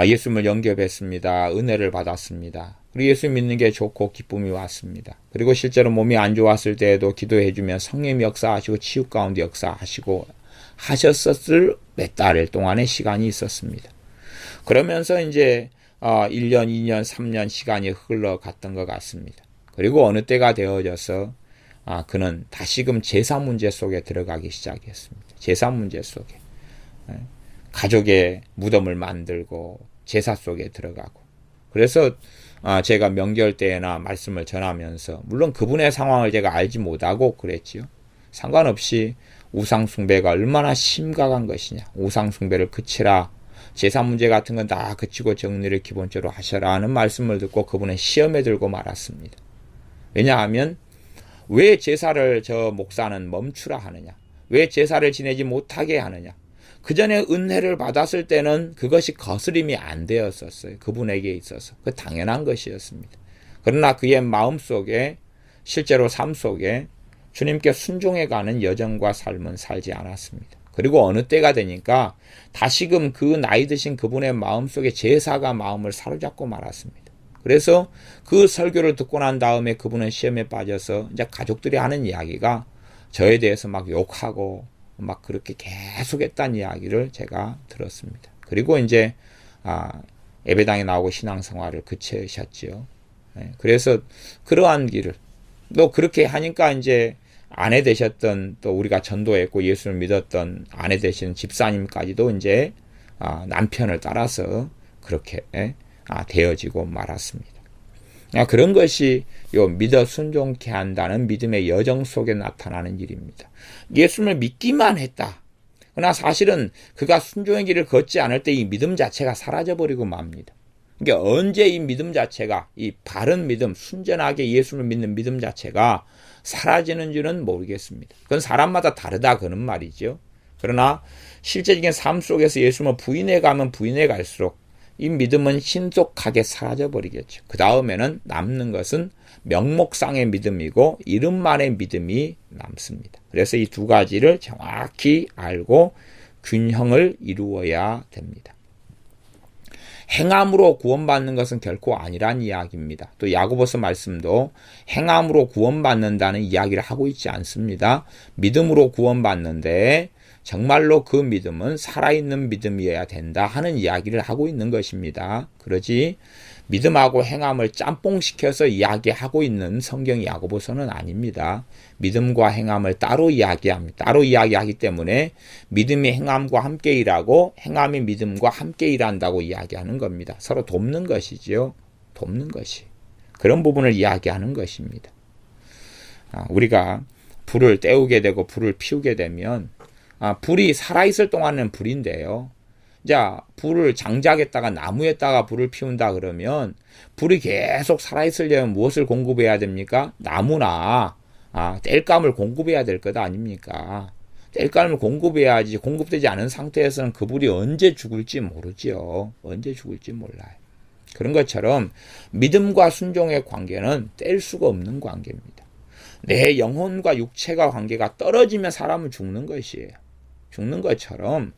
예수님을 영접했습니다. 은혜를 받았습니다. 그리고 예수 믿는 게 좋고 기쁨이 왔습니다. 그리고 실제로 몸이 안 좋았을 때에도 기도해주면 성령 역사하시고 치유 가운데 역사하시고 하셨을 몇 달 동안의 시간이 있었습니다. 그러면서 이제 1년, 2년, 3년 시간이 흘러갔던 것 같습니다. 그리고 어느 때가 되어져서 그는 다시금 제사 문제 속에 들어가기 시작했습니다. 제사 문제 속에. 가족의 무덤을 만들고 제사 속에 들어가고. 그래서 제가 명절 때나 말씀을 전하면서 물론 그분의 상황을 제가 알지 못하고 그랬지요. 상관없이 우상숭배가 얼마나 심각한 것이냐. 우상숭배를 그치라. 제사 문제 같은 건 다 그치고 정리를 기본적으로 하셔라 하는 말씀을 듣고 그분은 시험에 들고 말았습니다. 왜냐하면 왜 제사를 저 목사는 멈추라 하느냐. 왜 제사를 지내지 못하게 하느냐. 그 전에 은혜를 받았을 때는 그것이 거스림이 안 되었었어요. 그분에게 있어서. 그 당연한 것이었습니다. 그러나 그의 마음속에 실제로 삶 속에 주님께 순종해가는 여정과 삶은 살지 않았습니다. 그리고 어느 때가 되니까 다시금 그 나이 드신 그분의 마음속에 제사가 마음을 사로잡고 말았습니다. 그래서 그 설교를 듣고 난 다음에 그분은 시험에 빠져서 이제 가족들이 하는 이야기가 저에 대해서 막 욕하고 막 그렇게 계속 했다는 이야기를 제가 들었습니다. 그리고 이제 예배당에 나오고 신앙생활을 그치셨죠. 그래서 그러한 길을 또 그렇게 하니까 이제 아내 되셨던 또 우리가 전도했고 예수를 믿었던 아내 되시는 집사님까지도 이제 남편을 따라서 그렇게 되어지고 말았습니다. 그런 것이 믿어 순종케 한다는 믿음의 여정 속에 나타나는 일입니다. 예수를 믿기만 했다. 그러나 사실은 그가 순종의 길을 걷지 않을 때 이 믿음 자체가 사라져버리고 맙니다. 그러니까 언제 이 믿음 자체가, 이 바른 믿음, 순전하게 예수를 믿는 믿음 자체가 사라지는지는 모르겠습니다. 그건 사람마다 다르다 그런 말이죠. 그러나 실제적인 삶 속에서 예수를 부인해 가면 부인해 갈수록 이 믿음은 신속하게 사라져버리겠죠. 그 다음에는 남는 것은 명목상의 믿음이고 이름만의 믿음이 남습니다. 그래서 이 두 가지를 정확히 알고 균형을 이루어야 됩니다. 행함으로 구원받는 것은 결코 아니란 이야기입니다. 또 야고보서 말씀도 행함으로 구원받는다는 이야기를 하고 있지 않습니다. 믿음으로 구원받는데 정말로 그 믿음은 살아있는 믿음이어야 된다 하는 이야기를 하고 있는 것입니다. 그러지 믿음하고 행함을 짬뽕시켜서 이야기하고 있는 성경 야고보서는 아닙니다. 믿음과 행함을 따로 이야기합니다. 따로 이야기하기 때문에 믿음이 행함과 함께 일하고 행함이 믿음과 함께 일한다고 이야기하는 겁니다. 서로 돕는 것이지요. 돕는 것이. 그런 부분을 이야기하는 것입니다. 우리가 불을 때우게 되고 불을 피우게 되면 불이 살아있을 동안은 불인데요. 자, 불을 장작에다가 나무에다가 불을 피운다 그러면 불이 계속 살아있으려면 무엇을 공급해야 됩니까? 나무나 땔감을 공급해야 될 것 아닙니까? 땔감을 공급해야지. 공급되지 않은 상태에서는 그 불이 언제 죽을지 모르지요. 언제 죽을지 몰라요. 그런 것처럼 믿음과 순종의 관계는 뗄 수가 없는 관계입니다. 내 영혼과 육체가 관계가 떨어지면 사람은 죽는 것이에요. 죽는 것처럼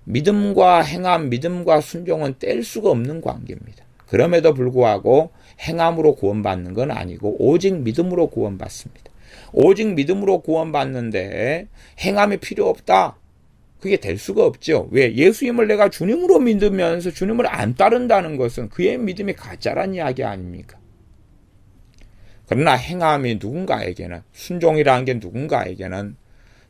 믿음과 행함, 믿음과 순종은 뗄 수가 없는 관계입니다. 그럼에도 불구하고 행함으로 구원받는 건 아니고 오직 믿음으로 구원받습니다. 오직 믿음으로 구원받는데 행함이 필요 없다. 그게 될 수가 없죠. 왜? 예수님을 내가 주님으로 믿으면서 주님을 안 따른다는 것은 그의 믿음이 가짜란 이야기 아닙니까? 그러나 행함이 누군가에게는, 순종이라는 게 누군가에게는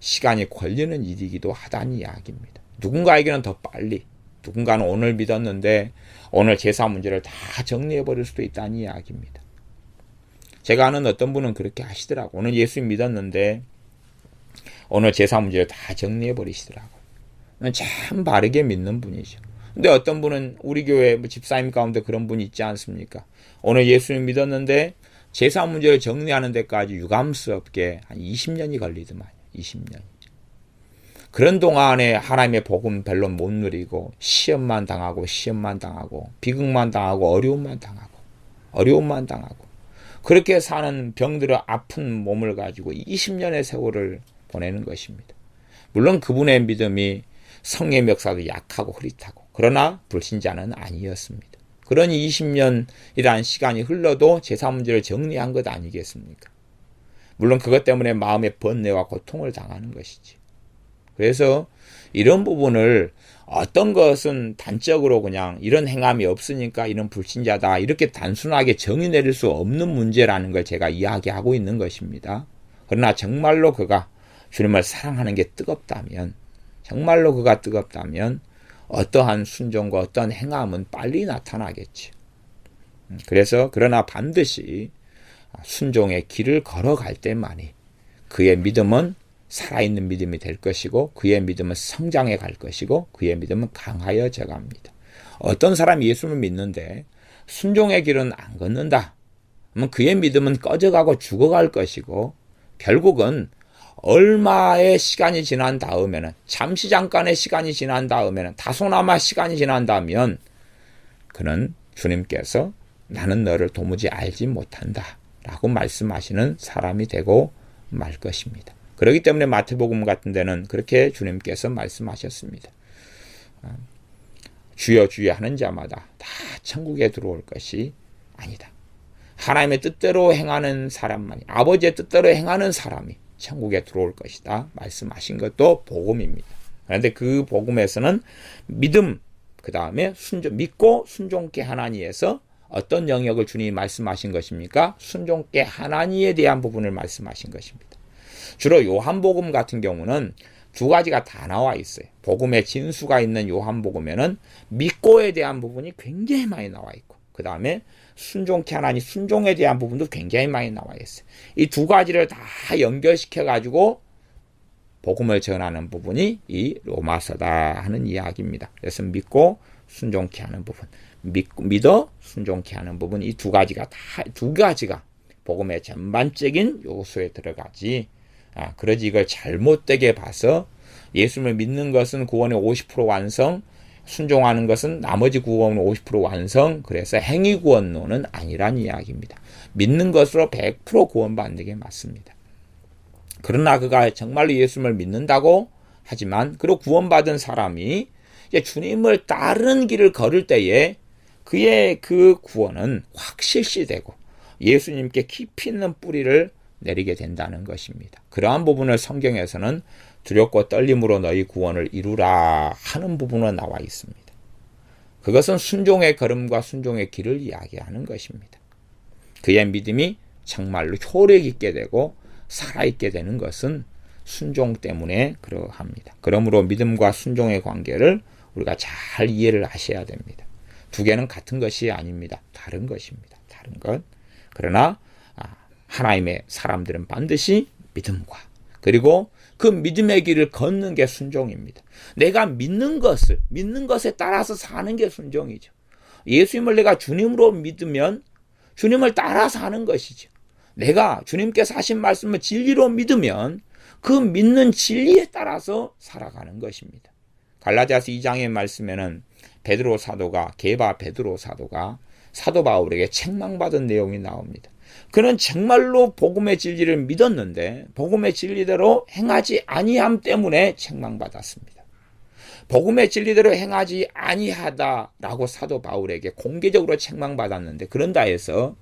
시간이 걸리는 일이기도 하다는 이야기입니다. 누군가에게는 더 빨리, 누군가는 오늘 믿었는데 오늘 제사 문제를 다 정리해버릴 수도 있다는 이야기입니다. 제가 아는 어떤 분은 그렇게 하시더라고. 오늘 예수님 믿었는데 오늘 제사 문제를 다 정리해버리시더라고. 참 바르게 믿는 분이죠. 근데 어떤 분은 우리 교회 집사님 가운데 그런 분이 있지 않습니까? 오늘 예수님 믿었는데 제사 문제를 정리하는 데까지 유감스럽게 한 20년이 걸리더만요. 20년. 그런 동안에 하나님의 복음 별로 못 누리고 시험만 당하고 비극만 당하고 어려움만 당하고 그렇게 사는 병들어 아픈 몸을 가지고 20년의 세월을 보내는 것입니다. 물론 그분의 믿음이 성의 역사도 약하고 흐릿하고, 그러나 불신자는 아니었습니다. 그런 20년이라는 시간이 흘러도 제사 문제를 정리한 것 아니겠습니까? 물론 그것 때문에 마음의 번뇌와 고통을 당하는 것이지. 그래서 이런 부분을 어떤 것은 단적으로 그냥 이런 행함이 없으니까 이런 불신자다, 이렇게 단순하게 정의 내릴 수 없는 문제라는 걸 제가 이야기하고 있는 것입니다. 그러나 정말로 그가 주님을 사랑하는 게 뜨겁다면, 정말로 그가 뜨겁다면 어떠한 순종과 어떠한 행함은 빨리 나타나겠지. 그래서 그러나 반드시 순종의 길을 걸어갈 때만이 그의 믿음은 살아있는 믿음이 될 것이고, 그의 믿음은 성장해 갈 것이고, 그의 믿음은 강하여져 갑니다. 어떤 사람이 예수를 믿는데 순종의 길은 안 걷는다, 그러면 그의 믿음은 꺼져가고 죽어갈 것이고, 결국은 얼마의 시간이 지난 다음에는, 잠시 잠깐의 시간이 지난 다음에는, 다소나마 시간이 지난다면 그는 주님께서 나는 너를 도무지 알지 못한다 라고 말씀하시는 사람이 되고 말 것입니다. 그렇기 때문에 마태복음 같은 데는 그렇게 주님께서 말씀하셨습니다. 주여 주여 하는 자마다 다 천국에 들어올 것이 아니다. 하나님의 뜻대로 행하는 사람만이, 아버지의 뜻대로 행하는 사람이 천국에 들어올 것이다 말씀하신 것도 복음입니다. 그런데 그 복음에서는 믿음, 그 다음에 믿고 순종케 하나니에서 어떤 영역을 주님이 말씀하신 것입니까? 순종케 하나니에 대한 부분을 말씀하신 것입니다. 주로 요한복음 같은 경우는 두 가지가 다 나와 있어요. 복음의 진수가 있는 요한복음에는 믿고에 대한 부분이 굉장히 많이 나와 있고, 그 다음에 순종케 하나니, 순종에 대한 부분도 굉장히 많이 나와 있어요. 이 두 가지를 다 연결시켜 가지고 복음을 전하는 부분이 이 로마서다 하는 이야기입니다. 그래서 믿고 순종케 하는 부분, 믿어 순종케 하는 부분, 이 두 가지가 복음의 전반적인 요소에 들어가지. 그러지 이걸 잘못되게 봐서 예수를 믿는 것은 구원의 50% 완성, 순종하는 것은 나머지 구원의 50% 완성, 그래서 행위 구원론은 아니란 이야기입니다. 믿는 것으로 100% 구원받는 게 맞습니다. 그러나 그가 정말로 예수를 믿는다고 하지만, 그리고 구원받은 사람이 이제 주님을 따르는 길을 걸을 때에 그의 그 구원은 확 실시되고 예수님께 깊이 있는 뿌리를 내리게 된다는 것입니다. 그러한 부분을 성경에서는 두렵고 떨림으로 너희 구원을 이루라 하는 부분은 나와 있습니다. 그것은 순종의 걸음과 순종의 길을 이야기하는 것입니다. 그의 믿음이 정말로 효력 있게 되고 살아있게 되는 것은 순종 때문에 그러합니다. 그러므로 믿음과 순종의 관계를 우리가 잘 이해를 하셔야 됩니다. 두 개는 같은 것이 아닙니다. 다른 것입니다. 다른 것. 그러나 하나님의 사람들은 반드시 믿음과, 그리고 그 믿음의 길을 걷는 게 순종입니다. 내가 믿는 것에 따라서 사는 게 순종이죠. 예수님을 내가 주님으로 믿으면 주님을 따라 사는 것이죠. 내가 주님께서 하신 말씀을 진리로 믿으면 그 믿는 진리에 따라서 살아가는 것입니다. 갈라디아서 2장의 말씀에는 베드로 사도가 사도 바울에게 책망받은 내용이 나옵니다. 그는 정말로 복음의 진리를 믿었는데 복음의 진리대로 행하지 아니함 때문에 책망받았습니다. 복음의 진리대로 행하지 아니하다라고 사도 바울에게 공개적으로 책망받았는데, 그런다 해서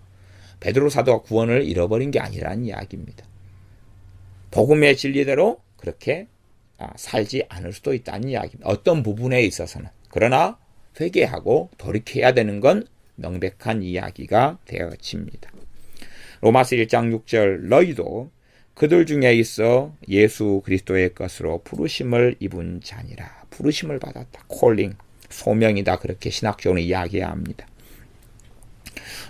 베드로 사도가 구원을 잃어버린 게 아니라는 이야기입니다. 복음의 진리대로 그렇게 살지 않을 수도 있다는 이야기입니다. 어떤 부분에 있어서는. 그러나 회개하고 돌이켜야 되는 건 명백한 이야기가 되어집니다. 로마서 1장 6절 너희도 그들 중에 있어 예수 그리스도의 것으로 부르심을 입은 자니라. 부르심을 받았다. 콜링, 소명이다. 그렇게 신학적으로 이야기해야 합니다.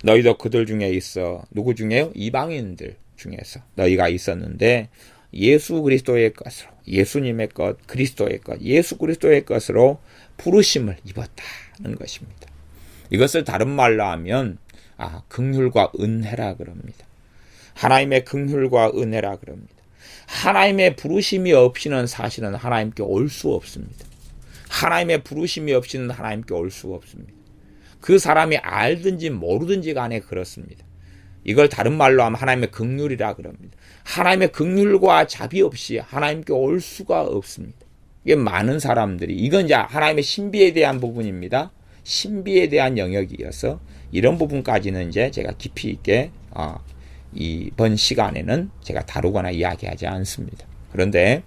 너희도 그들 중에 있어. 누구 중에요? 이방인들 중에서 너희가 있었는데 예수 그리스도의 것으로, 예수님의 것, 그리스도의 것, 예수 그리스도의 것으로 부르심을 입었다는 것입니다. 이것을 다른 말로 하면 긍휼과 은혜라 그럽니다. 하나님의 긍휼과 은혜라 그럽니다. 하나님의 부르심이 없이는 사실은 하나님께 올 수 없습니다. 하나님의 부르심이 없이는 하나님께 올 수 없습니다. 그 사람이 알든지 모르든지 간에 그렇습니다. 이걸 다른 말로 하면 하나님의 긍휼이라 그럽니다. 하나님의 긍휼과 자비 없이 하나님께 올 수가 없습니다. 이게 많은 사람들이, 이건 이제 하나님의 신비에 대한 부분입니다. 신비에 대한 영역이어서 이런 부분까지는 이제 제가 깊이 있게 이번 시간에는 제가 다루거나 이야기하지 않습니다. 그런데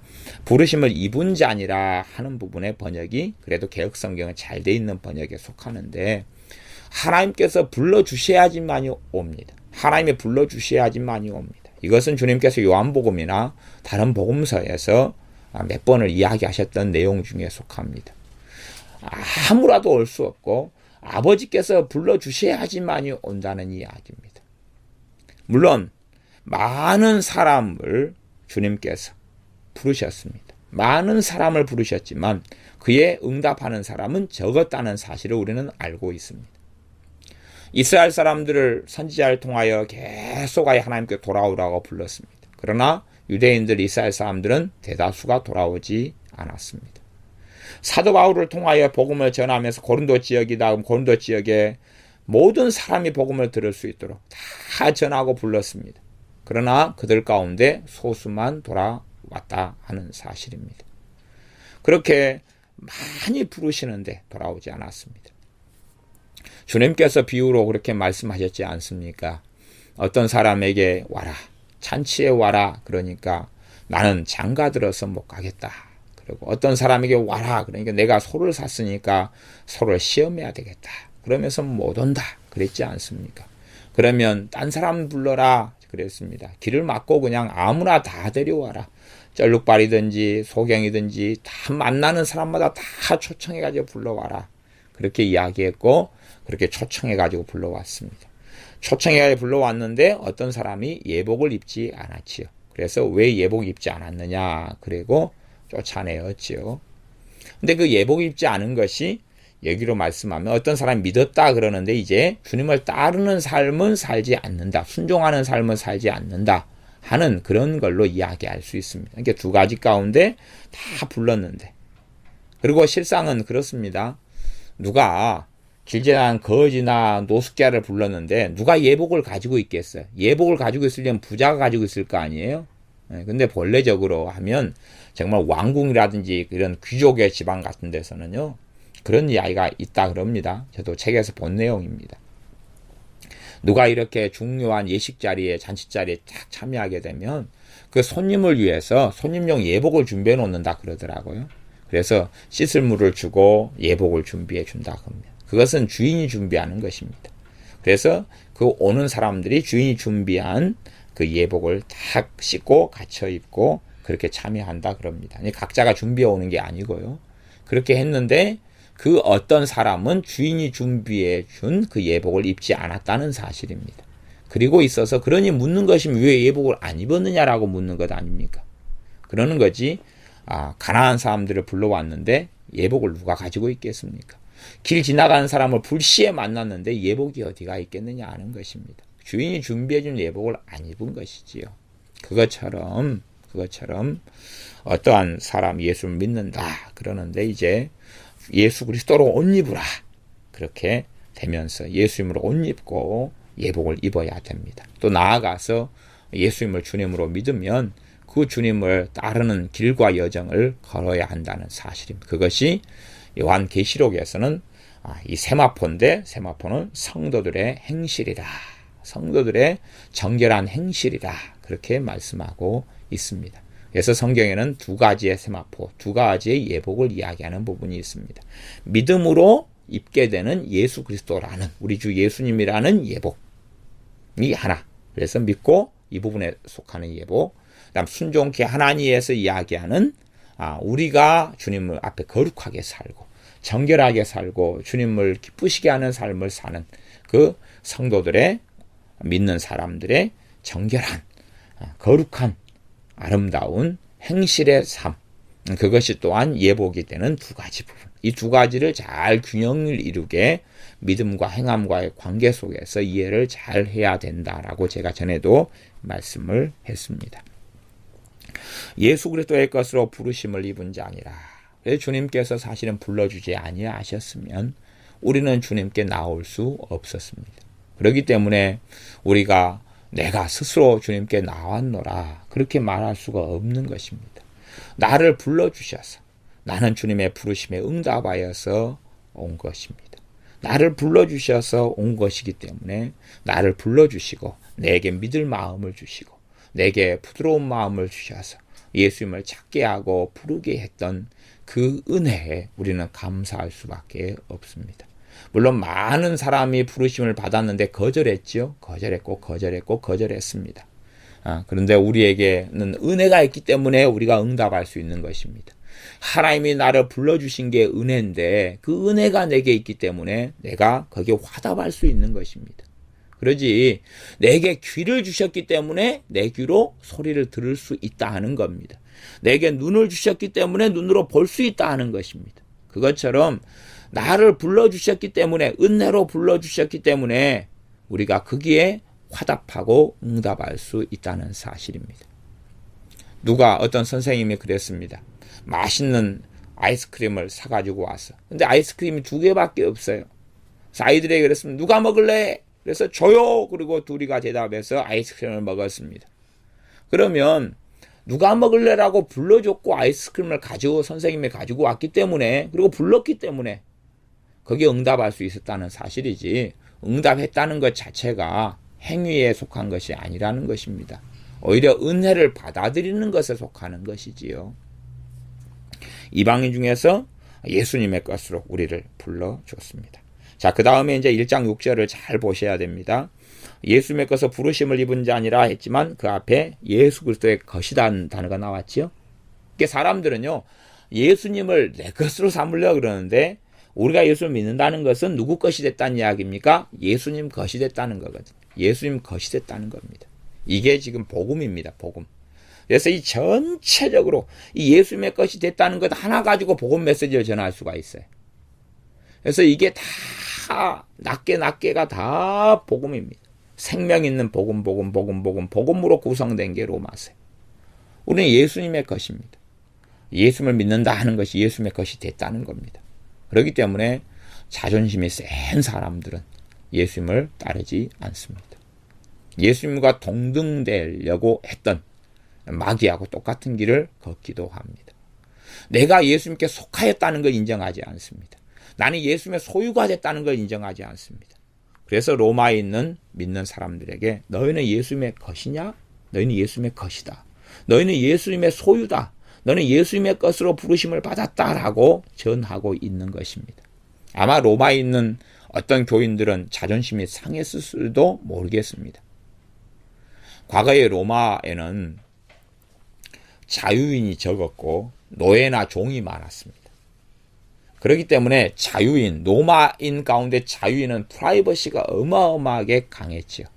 부르심을 입은 자니라 하는 부분의 번역이 그래도 개역성경은 잘 돼 있는 번역에 속하는데 하나님께서 불러주셔야지만이 옵니다. 하나님이 불러주셔야지만이 옵니다. 이것은 주님께서 요한복음이나 다른 복음서에서 몇 번을 이야기하셨던 내용 중에 속합니다. 아무라도 올 수 없고 아버지께서 불러주셔야지만이 온다는 이야기입니다. 물론 많은 사람을 주님께서 부르셨습니다. 많은 사람을 부르셨지만 그에 응답하는 사람은 적었다는 사실을 우리는 알고 있습니다. 이스라엘 사람들을 선지자를 통하여 계속 하나님께 돌아오라고 불렀습니다. 그러나 유대인들, 이스라엘 사람들은 대다수가 돌아오지 않았습니다. 사도 바울을 통하여 복음을 전하면서 고린도 지역이다. 고린도 지역에 모든 사람이 복음을 들을 수 있도록 다 전하고 불렀습니다. 그러나 그들 가운데 소수만 돌아왔다 하는 사실입니다. 그렇게 많이 부르시는데 돌아오지 않았습니다. 주님께서 비유로 그렇게 말씀하셨지 않습니까? 어떤 사람에게 와라, 잔치에 와라. 그러니까 나는 장가 들어서 못 가겠다. 그리고 어떤 사람에게 와라. 그러니까 내가 소를 샀으니까 소를 시험해야 되겠다. 그러면서 못 온다. 그랬지 않습니까? 그러면 딴 사람 불러라. 그랬습니다. 길을 막고 그냥 아무나 다 데려와라. 쩔룩발이든지 소경이든지 다 만나는 사람마다 다 초청해가지고 불러와라. 그렇게 이야기했고 그렇게 초청해가지고 불러왔습니다. 초청해가지고 불러왔는데 어떤 사람이 예복을 입지 않았지요. 그래서 왜 예복 입지 않았느냐. 그리고 쫓아내었지요. 근데 그 예복 입지 않은 것이 여기로 말씀하면 어떤 사람이 믿었다 그러는데 이제 주님을 따르는 삶은 살지 않는다. 순종하는 삶은 살지 않는다. 하는 그런 걸로 이야기할 수 있습니다. 그러니까 두 가지 가운데 다 불렀는데. 그리고 실상은 그렇습니다. 누가 길재난 거지나 노숙자를 불렀는데 누가 예복을 가지고 있겠어요? 예복을 가지고 있으려면 부자가 가지고 있을 거 아니에요? 근데 본래적으로 하면 정말 왕궁이라든지 이런 귀족의 지방 같은 데서는요. 그런 이야기가 있다 그럽니다. 저도 책에서 본 내용입니다. 누가 이렇게 중요한 예식 자리에, 잔치 자리에 딱 참여하게 되면 그 손님을 위해서 손님용 예복을 준비해 놓는다 그러더라고요. 그래서 씻을 물을 주고 예복을 준비해 준다 그럽니다. 그것은 주인이 준비하는 것입니다. 그래서 그 오는 사람들이 주인이 준비한 그 예복을 딱 씻고 갖춰 입고 그렇게 참여한다 그럽니다. 각자가 준비해 오는 게 아니고요. 그렇게 했는데 그 어떤 사람은 주인이 준비해 준 그 예복을 입지 않았다는 사실입니다. 그리고 있어서 그러니 묻는 것이 왜 예복을 안 입었느냐라고 묻는 것 아닙니까? 그러는 거지. 가난한 사람들을 불러왔는데 예복을 누가 가지고 있겠습니까? 길 지나가는 사람을 불시에 만났는데 예복이 어디가 있겠느냐 하는 것입니다. 주인이 준비해 준 예복을 안 입은 것이지요. 그것처럼 어떠한 사람 예수를 믿는다 그러는데 이제 예수 그리스도로 옷 입으라. 그렇게 되면서 예수님으로 옷 입고 예복을 입어야 됩니다. 또 나아가서 예수님을 주님으로 믿으면 그 주님을 따르는 길과 여정을 걸어야 한다는 사실입니다. 그것이 요한계시록에서는 이 세마포인데 세마포는 성도들의 행실이다. 성도들의 정결한 행실이다. 그렇게 말씀하고 있습니다. 그래서 성경에는 두 가지의 세마포, 두 가지의 예복을 이야기하는 부분이 있습니다. 믿음으로 입게 되는 예수 그리스도라는, 우리 주 예수님이라는 예복이 하나. 그래서 믿고 이 부분에 속하는 예복. 그다음 순종케 하나님에서 이야기하는 우리가 주님을 앞에 거룩하게 살고 정결하게 살고 주님을 기쁘시게 하는 삶을 사는 그 성도들의, 믿는 사람들의 정결한, 거룩한, 아름다운 행실의 삶, 그것이 또한 예복이 되는 두 가지 부분. 이 두 가지를 잘 균형을 이루게 믿음과 행함과의 관계 속에서 이해를 잘 해야 된다라고 제가 전에도 말씀을 했습니다. 예수 그리스도의 것으로 부르심을 입은 자니라. 주님께서 사실은 불러주지 아니하셨으면 우리는 주님께 나올 수 없었습니다. 그렇기 때문에 우리가 내가 스스로 주님께 나왔노라 그렇게 말할 수가 없는 것입니다. 나를 불러주셔서 나는 주님의 부르심에 응답하여서 온 것입니다. 나를 불러주셔서 온 것이기 때문에 나를 불러주시고 내게 믿을 마음을 주시고 내게 부드러운 마음을 주셔서 예수님을 찾게 하고 부르게 했던 그 은혜에 우리는 감사할 수밖에 없습니다. 물론 많은 사람이 부르심을 받았는데 거절했죠. 거절했습니다. 그런데 우리에게는 은혜가 있기 때문에 우리가 응답할 수 있는 것입니다. 하나님이 나를 불러주신 게 은혜인데 그 은혜가 내게 있기 때문에 내가 거기에 화답할 수 있는 것입니다. 그러지 내게 귀를 주셨기 때문에 내 귀로 소리를 들을 수 있다 하는 겁니다. 내게 눈을 주셨기 때문에 눈으로 볼 수 있다 하는 것입니다. 그것처럼 나를 불러주셨기 때문에, 은혜로 불러주셨기 때문에 우리가 거기에 화답하고 응답할 수 있다는 사실입니다. 어떤 선생님이 그랬습니다. 맛있는 아이스크림을 사가지고 왔어. 근데 아이스크림이 2개밖에 없어요. 그래서 아이들에게 그랬습니다. 누가 먹을래? 그래서 줘요. 그리고 둘이가 대답해서 아이스크림을 먹었습니다. 그러면 누가 먹을래라고 불러줬고 아이스크림을 선생님이 가지고 왔기 때문에, 그리고 불렀기 때문에 거기에 응답할 수 있었다는 사실이지, 응답했다는 것 자체가 행위에 속한 것이 아니라는 것입니다. 오히려 은혜를 받아들이는 것에 속하는 것이지요. 이방인 중에서 예수님의 것으로 우리를 불러줬습니다. 자, 그 다음에 이제 1장 6절을 잘 보셔야 됩니다. 예수님의 것으로 부르심을 입은 자니라 했지만 그 앞에 예수 그리스도의 것이라는 단어가 나왔죠. 그러니까 사람들은요, 예수님을 내 것으로 삼으려고 그러는데, 우리가 예수를 믿는다는 것은 누구 것이 됐다는 이야기입니까? 예수님 것이 됐다는 거거든요. 예수님 것이 됐다는 겁니다. 이게 지금 복음입니다. 복음. 그래서 이 전체적으로 이 예수님의 것이 됐다는 것 하나 가지고 복음 메시지를 전할 수가 있어요. 그래서 이게 다 낱개가 다 복음입니다. 생명 있는 복음으로 구성된 게 로마서예요. 우리는 예수님의 것입니다. 예수님을 믿는다 하는 것이 예수님의 것이 됐다는 겁니다. 그렇기 때문에 자존심이 센 사람들은 예수님을 따르지 않습니다. 예수님과 동등되려고 했던 마귀하고 똑같은 길을 걷기도 합니다. 내가 예수님께 속하였다는 걸 인정하지 않습니다. 나는 예수님의 소유가 됐다는 걸 인정하지 않습니다. 그래서 로마에 있는 믿는 사람들에게 너희는 예수님의 것이냐? 너희는 예수님의 것이다. 너희는 예수님의 소유다. 너는 예수님의 것으로 부르심을 받았다라고 전하고 있는 것입니다. 아마 로마에 있는 어떤 교인들은 자존심이 상했을지도 모르겠습니다. 과거의 로마에는 자유인이 적었고 노예나 종이 많았습니다. 그렇기 때문에 자유인, 로마인 가운데 자유인은 프라이버시가 어마어마하게 강했지요.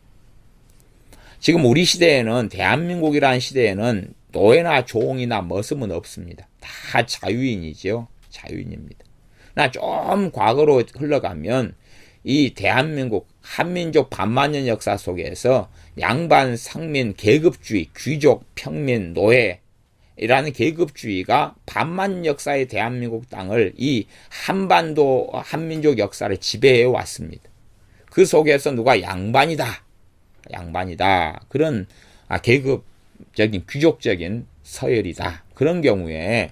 지금 우리 시대에는, 대한민국이라는 시대에는 노예나 종이나 머슴은 없습니다. 다 자유인이죠. 자유인입니다. 좀 과거로 흘러가면 이 대한민국 한민족 반만년 역사 속에서 양반, 상민, 계급주의, 귀족, 평민, 노예라는 계급주의가 반만 역사의 대한민국 땅을, 이 한반도 한민족 역사를 지배해 왔습니다. 그 속에서 누가 양반이다. 그런 계급적인, 귀족적인 서열이다. 그런 경우에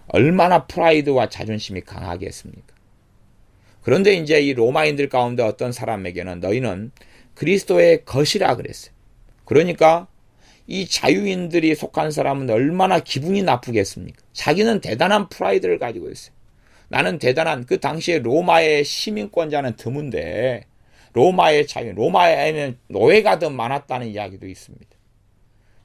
얼마나 프라이드와 자존심이 강하겠습니까? 그런데 이제 이 로마인들 가운데 어떤 사람에게는 너희는 그리스도의 것이라 그랬어요. 그러니까 이 자유인들이 속한 사람은 얼마나 기분이 나쁘겠습니까? 자기는 대단한 프라이드를 가지고 있어요. 나는 대단한, 그 당시에 로마의 시민권자는 드문데 로마의 자유인, 로마에는 노예가 더 많았다는 이야기도 있습니다.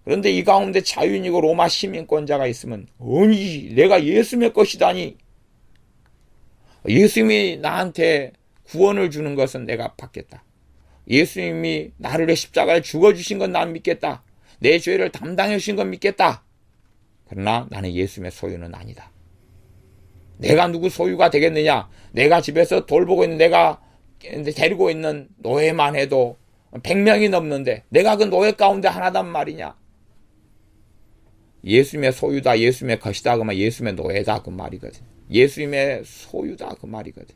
그런데 이 가운데 자유인이고 로마 시민권자가 있으면 아니 내가 예수님의 것이다니, 예수님이 나한테 구원을 주는 것은 내가 받겠다, 예수님이 나를 위해 십자가에 죽어주신 건 난 믿겠다, 내 죄를 담당해 주신 건 믿겠다. 그러나 나는 예수님의 소유는 아니다. 내가 누구 소유가 되겠느냐? 내가 집에서 돌보고 있는, 내가 데리고 있는 노예만 해도 100명이 넘는데 내가 그 노예 가운데 하나단 말이냐? 예수님의 소유다, 예수님의 것이다 그러면 예수님의 노예다 그 말이거든. 예수님의 소유다 그 말이거든.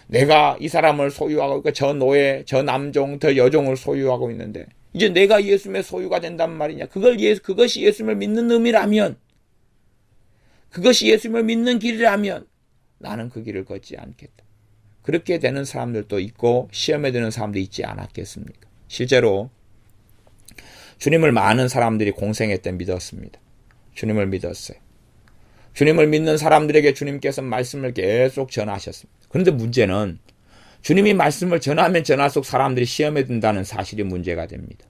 내가 이 사람을 소유하고 있고 저 노예, 저 남종, 저 여종을 소유하고 있는데 이제 내가 예수님의 소유가 된단 말이냐? 그것이 예수님을 믿는 의미라면, 그것이 예수님을 믿는 길이라면 나는 그 길을 걷지 않겠다. 그렇게 되는 사람들도 있고 시험에 드는 사람도 있지 않았겠습니까? 실제로 주님을 많은 사람들이 공생애 때 믿었습니다. 주님을 믿었어요. 주님을 믿는 사람들에게 주님께서 말씀을 계속 전하셨습니다. 그런데 문제는 주님이 말씀을 전하면 전할수록 사람들이 시험에 든다는 사실이 문제가 됩니다.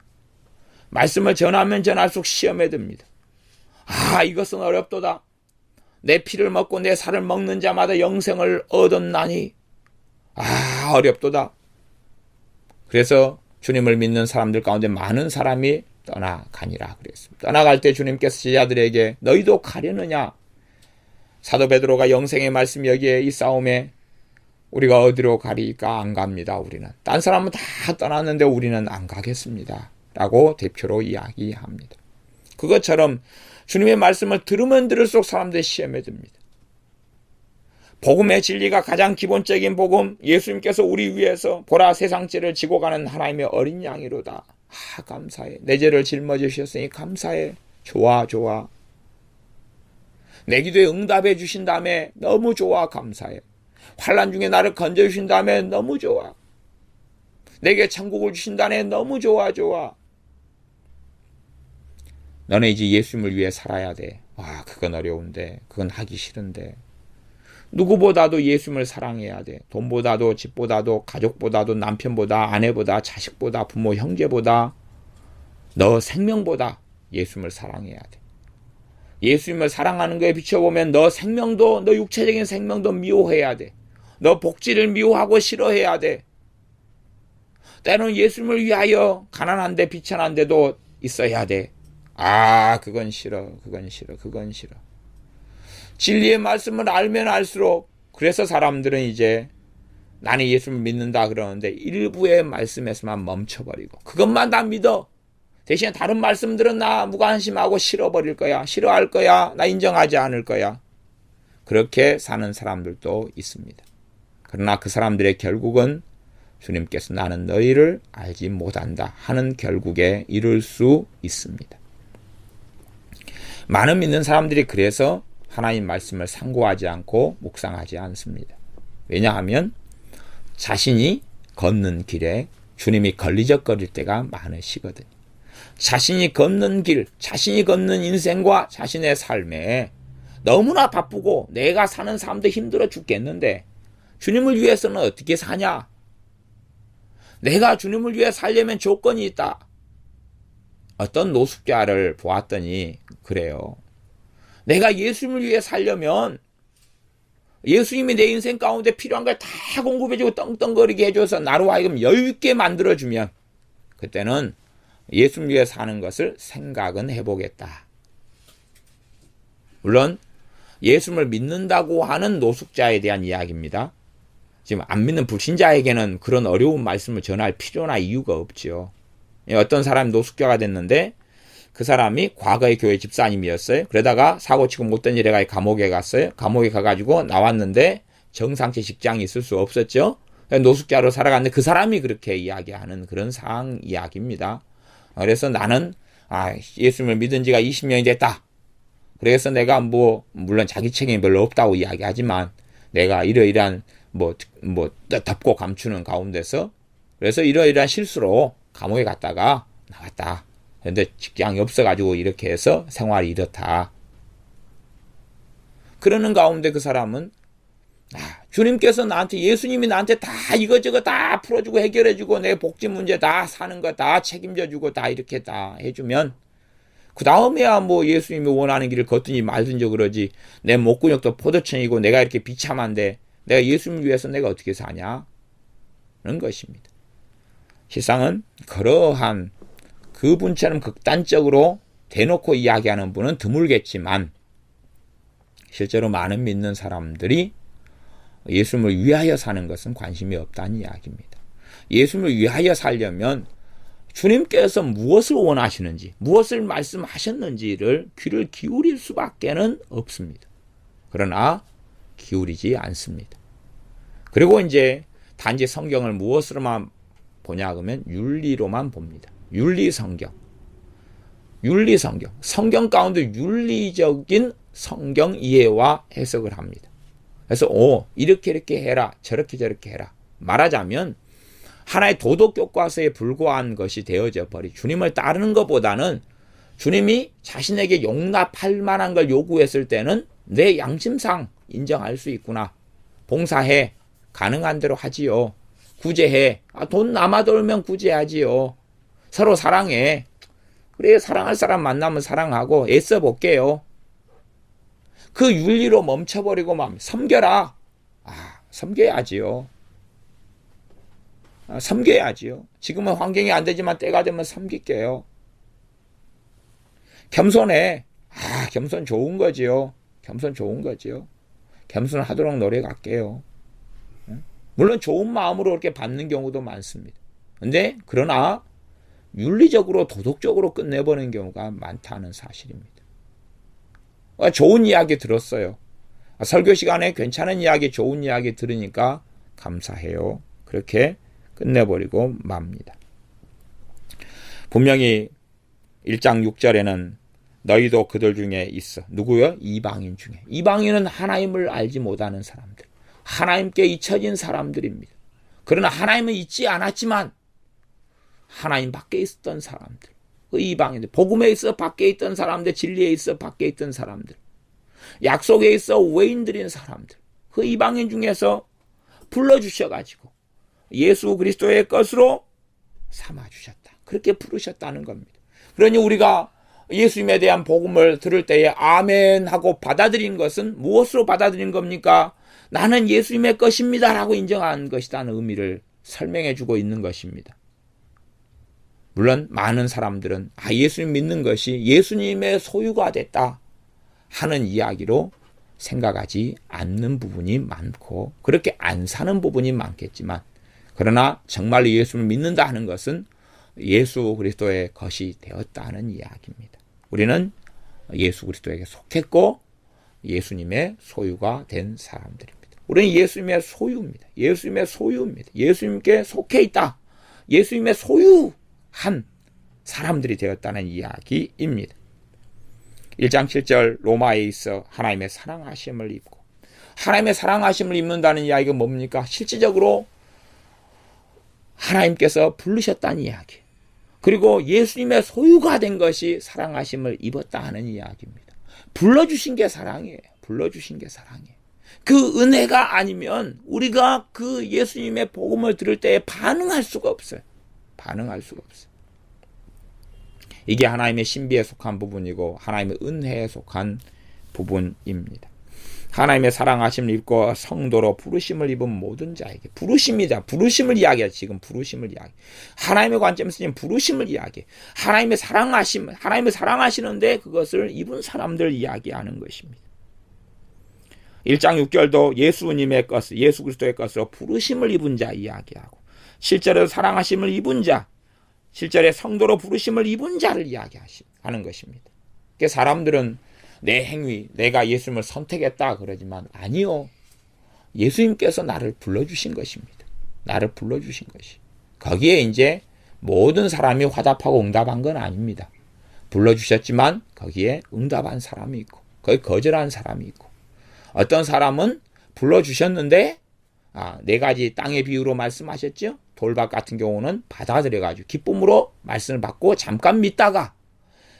말씀을 전하면 전할수록 시험에 듭니다. 아, 이것은 어렵도다. 내 피를 먹고 내 살을 먹는 자마다 영생을 얻었나니 아, 어렵도다. 그래서 주님을 믿는 사람들 가운데 많은 사람이 떠나가니라 그랬습니다. 떠나갈 때 주님께서 제자들에게 너희도 가려느냐? 사도 베드로가 영생의 말씀 여기에 이 싸움에 우리가 어디로 가리까? 안 갑니다. 우리는. 딴 사람은 다 떠났는데 우리는 안 가겠습니다. 라고 대표로 이야기합니다. 그것처럼 주님의 말씀을 들으면 들을수록 사람들이 시험에 듭니다. 복음의 진리가 가장 기본적인 복음, 예수님께서 우리 위해서 보라 세상죄를 지고 가는 하나님의 어린 양이로다. 아, 감사해. 내 죄를 짊어지셨으니 감사해. 좋아, 좋아. 내 기도에 응답해 주신 다음에 너무 좋아, 감사해. 환난 중에 나를 건져주신 다음에 너무 좋아. 내게 천국을 주신 다음에 너무 좋아, 좋아. 너네 이제 예수님을 위해 살아야 돼. 와, 그건 어려운데, 그건 하기 싫은데. 누구보다도 예수님을 사랑해야 돼. 돈보다도, 집보다도, 가족보다도, 남편보다, 아내보다, 자식보다, 부모, 형제보다, 너 생명보다 예수님을 사랑해야 돼. 예수님을 사랑하는 거에 비춰보면 너 생명도, 너 육체적인 생명도 미워해야 돼. 너 복지를 미워하고 싫어해야 돼. 때로는 예수님을 위하여 가난한데 비천한데도 있어야 돼. 아, 그건 싫어, 그건 싫어, 그건 싫어. 진리의 말씀을 알면 알수록, 그래서 사람들은 이제 나는 예수님을 믿는다 그러는데 일부의 말씀에서만 멈춰버리고 그것만 다 믿어. 대신에 다른 말씀들은 나 무관심하고 싫어버릴 거야, 싫어할 거야, 나 인정하지 않을 거야. 그렇게 사는 사람들도 있습니다. 그러나 그 사람들의 결국은 주님께서 나는 너희를 알지 못한다 하는 결국에 이를 수 있습니다. 많은 믿는 사람들이 그래서 하나님 말씀을 상고하지 않고 묵상하지 않습니다. 왜냐하면 자신이 걷는 길에 주님이 걸리적거릴 때가 많으시거든요. 자신이 걷는 길, 자신이 걷는 인생과 자신의 삶에 너무나 바쁘고 내가 사는 삶도 힘들어 죽겠는데 주님을 위해서는 어떻게 사냐? 내가 주님을 위해 살려면 조건이 있다. 어떤 노숙자를 보았더니 그래요. 내가 예수님을 위해 살려면 예수님이 내 인생 가운데 필요한 걸 다 공급해주고 떵떵거리게 해줘서 나로 하여금 여유있게 만들어주면 그때는 예수님 위해 사는 것을 생각은 해보겠다. 물론 예수님을 믿는다고 하는 노숙자에 대한 이야기입니다. 지금 안 믿는 불신자에게는 그런 어려운 말씀을 전할 필요나 이유가 없죠. 어떤 사람이 노숙자가 됐는데 그 사람이 과거의 교회 집사님이었어요. 그러다가 사고치고 못된 일에 가 감옥에 갔어요. 감옥에 가가지고 나왔는데 정상체 직장이 있을 수 없었죠. 노숙자로 살아갔는데 그 사람이 그렇게 이야기하는 그런 상황 이야기입니다. 그래서 나는 예수님을 믿은 지가 20년이 됐다. 그래서 내가 물론 자기 책임이 별로 없다고 이야기하지만 내가 이러이러한 덮고 감추는 가운데서 그래서 이러이러한 실수로 감옥에 갔다가 나왔다. 그런데 직장이 없어가지고 이렇게 해서 생활이 이렇다. 그러는 가운데 그 사람은 주님께서 나한테, 예수님이 나한테 다 이거저거 다 풀어주고 해결해주고 내 복지 문제 다 사는 거 다 책임져주고 다 이렇게 다 해주면 그 다음에야 뭐 예수님이 원하는 길을 걷든지 말든지 그러지, 내 목구녕도 포도청이고 내가 이렇게 비참한데 내가 예수님을 위해서 내가 어떻게 사냐? 그런 것입니다. 실상은 그러한 그분처럼 극단적으로 대놓고 이야기하는 분은 드물겠지만 실제로 많은 믿는 사람들이 예수님을 위하여 사는 것은 관심이 없다는 이야기입니다. 예수님을 위하여 살려면 주님께서 무엇을 원하시는지, 무엇을 말씀하셨는지를 귀를 기울일 수밖에는 없습니다. 그러나 기울이지 않습니다. 그리고 이제 단지 성경을 무엇으로만 보냐 그러면 윤리로만 봅니다. 윤리성경. 윤리성경. 성경 가운데 윤리적인 성경 이해와 해석을 합니다. 그래서 이렇게 해라, 저렇게 해라. 말하자면 하나의 도덕 교과서에 불과한 것이 되어져 버리. 주님을 따르는 것보다는 주님이 자신에게 용납할 만한 걸 요구했을 때는 내 양심상 인정할 수 있구나. 봉사해. 가능한 대로 하지요. 구제해. 돈 남아돌면 구제하지요. 서로 사랑해. 그래, 사랑할 사람 만나면 사랑하고 애써 볼게요. 그 윤리로 멈춰버리고 섬겨라. 섬겨야지요. 섬겨야지요. 지금은 환경이 안 되지만 때가 되면 섬길게요. 겸손해. 겸손 좋은 거지요. 겸손 좋은 거지요. 겸손하도록 노력할게요. 물론 좋은 마음으로 그렇게 받는 경우도 많습니다. 근데 그러나 윤리적으로 도덕적으로 끝내버리는 경우가 많다는 사실입니다. 좋은 이야기 들었어요. 설교 시간에 괜찮은 이야기, 좋은 이야기 들으니까 감사해요. 그렇게 끝내버리고 맙니다. 분명히 1장 6절에는 너희도 그들 중에 있어. 누구요? 이방인 중에. 이방인은 하나님을 알지 못하는 사람들. 하나님께 잊혀진 사람들입니다. 그러나 하나님은 잊지 않았지만 하나님 밖에 있었던 사람들. 그 이방인들. 복음에 있어 밖에 있던 사람들. 진리에 있어 밖에 있던 사람들. 약속에 있어 외인들인 사람들. 그 이방인 중에서 불러주셔가지고 예수 그리스도의 것으로 삼아주셨다. 그렇게 부르셨다는 겁니다. 그러니 우리가 예수님에 대한 복음을 들을 때에 아멘 하고 받아들인 것은 무엇으로 받아들인 겁니까? 나는 예수님의 것입니다 라고 인정한 것이라는 의미를 설명해 주고 있는 것입니다. 물론 많은 사람들은 예수님 믿는 것이 예수님의 소유가 됐다 하는 이야기로 생각하지 않는 부분이 많고 그렇게 안 사는 부분이 많겠지만, 그러나 정말로 예수를 믿는다 하는 것은 예수 그리스도의 것이 되었다는 이야기입니다. 우리는 예수 그리스도에게 속했고 예수님의 소유가 된 사람들입니다. 우리는 예수님의 소유입니다. 예수님의 소유입니다. 예수님께 속해 있다. 예수님의 소유한 사람들이 되었다는 이야기입니다. 1장 7절 로마에 있어 하나님의 사랑하심을 입고, 하나님의 사랑하심을 입는다는 이야기가 뭡니까? 실질적으로 하나님께서 부르셨다는 이야기, 그리고 예수님의 소유가 된 것이 사랑하심을 입었다 하는 이야기입니다. 불러주신 게 사랑이에요. 불러주신 게 사랑이에요. 그 은혜가 아니면 우리가 그 예수님의 복음을 들을 때에 반응할 수가 없어요. 반응할 수가 없어요. 이게 하나님의 신비에 속한 부분이고 하나님의 은혜에 속한 부분입니다. 하나님의 사랑하심을 입고 성도로 부르심을 입은 모든 자에게, 부르심이다. 부르심을 이야기해. 지금 부르심을 이야기. 하나님의 관점에서 지금 부르심을 이야기. 하나님의 사랑하심, 하나님을 사랑하시는데 그것을 입은 사람들 이야기하는 것입니다. 1장 6절도 예수님의 것, 예수 그리스도의 것으로 부르심을 입은 자 이야기하고, 실제로 사랑하심을 입은 자, 실제로 성도로 부르심을 입은 자를 이야기하는 것입니다. 그러니까 사람들은 내 행위, 내가 예수님을 선택했다 그러지만 아니요. 예수님께서 나를 불러주신 것입니다. 나를 불러주신 것이. 거기에 이제 모든 사람이 화답하고 응답한 건 아닙니다. 불러주셨지만 거기에 응답한 사람이 있고 거기 거절한 사람이 있고, 어떤 사람은 불러주셨는데 네 가지 땅의 비유로 말씀하셨죠. 돌밭 같은 경우는 받아들여가지고 기쁨으로 말씀을 받고 잠깐 믿다가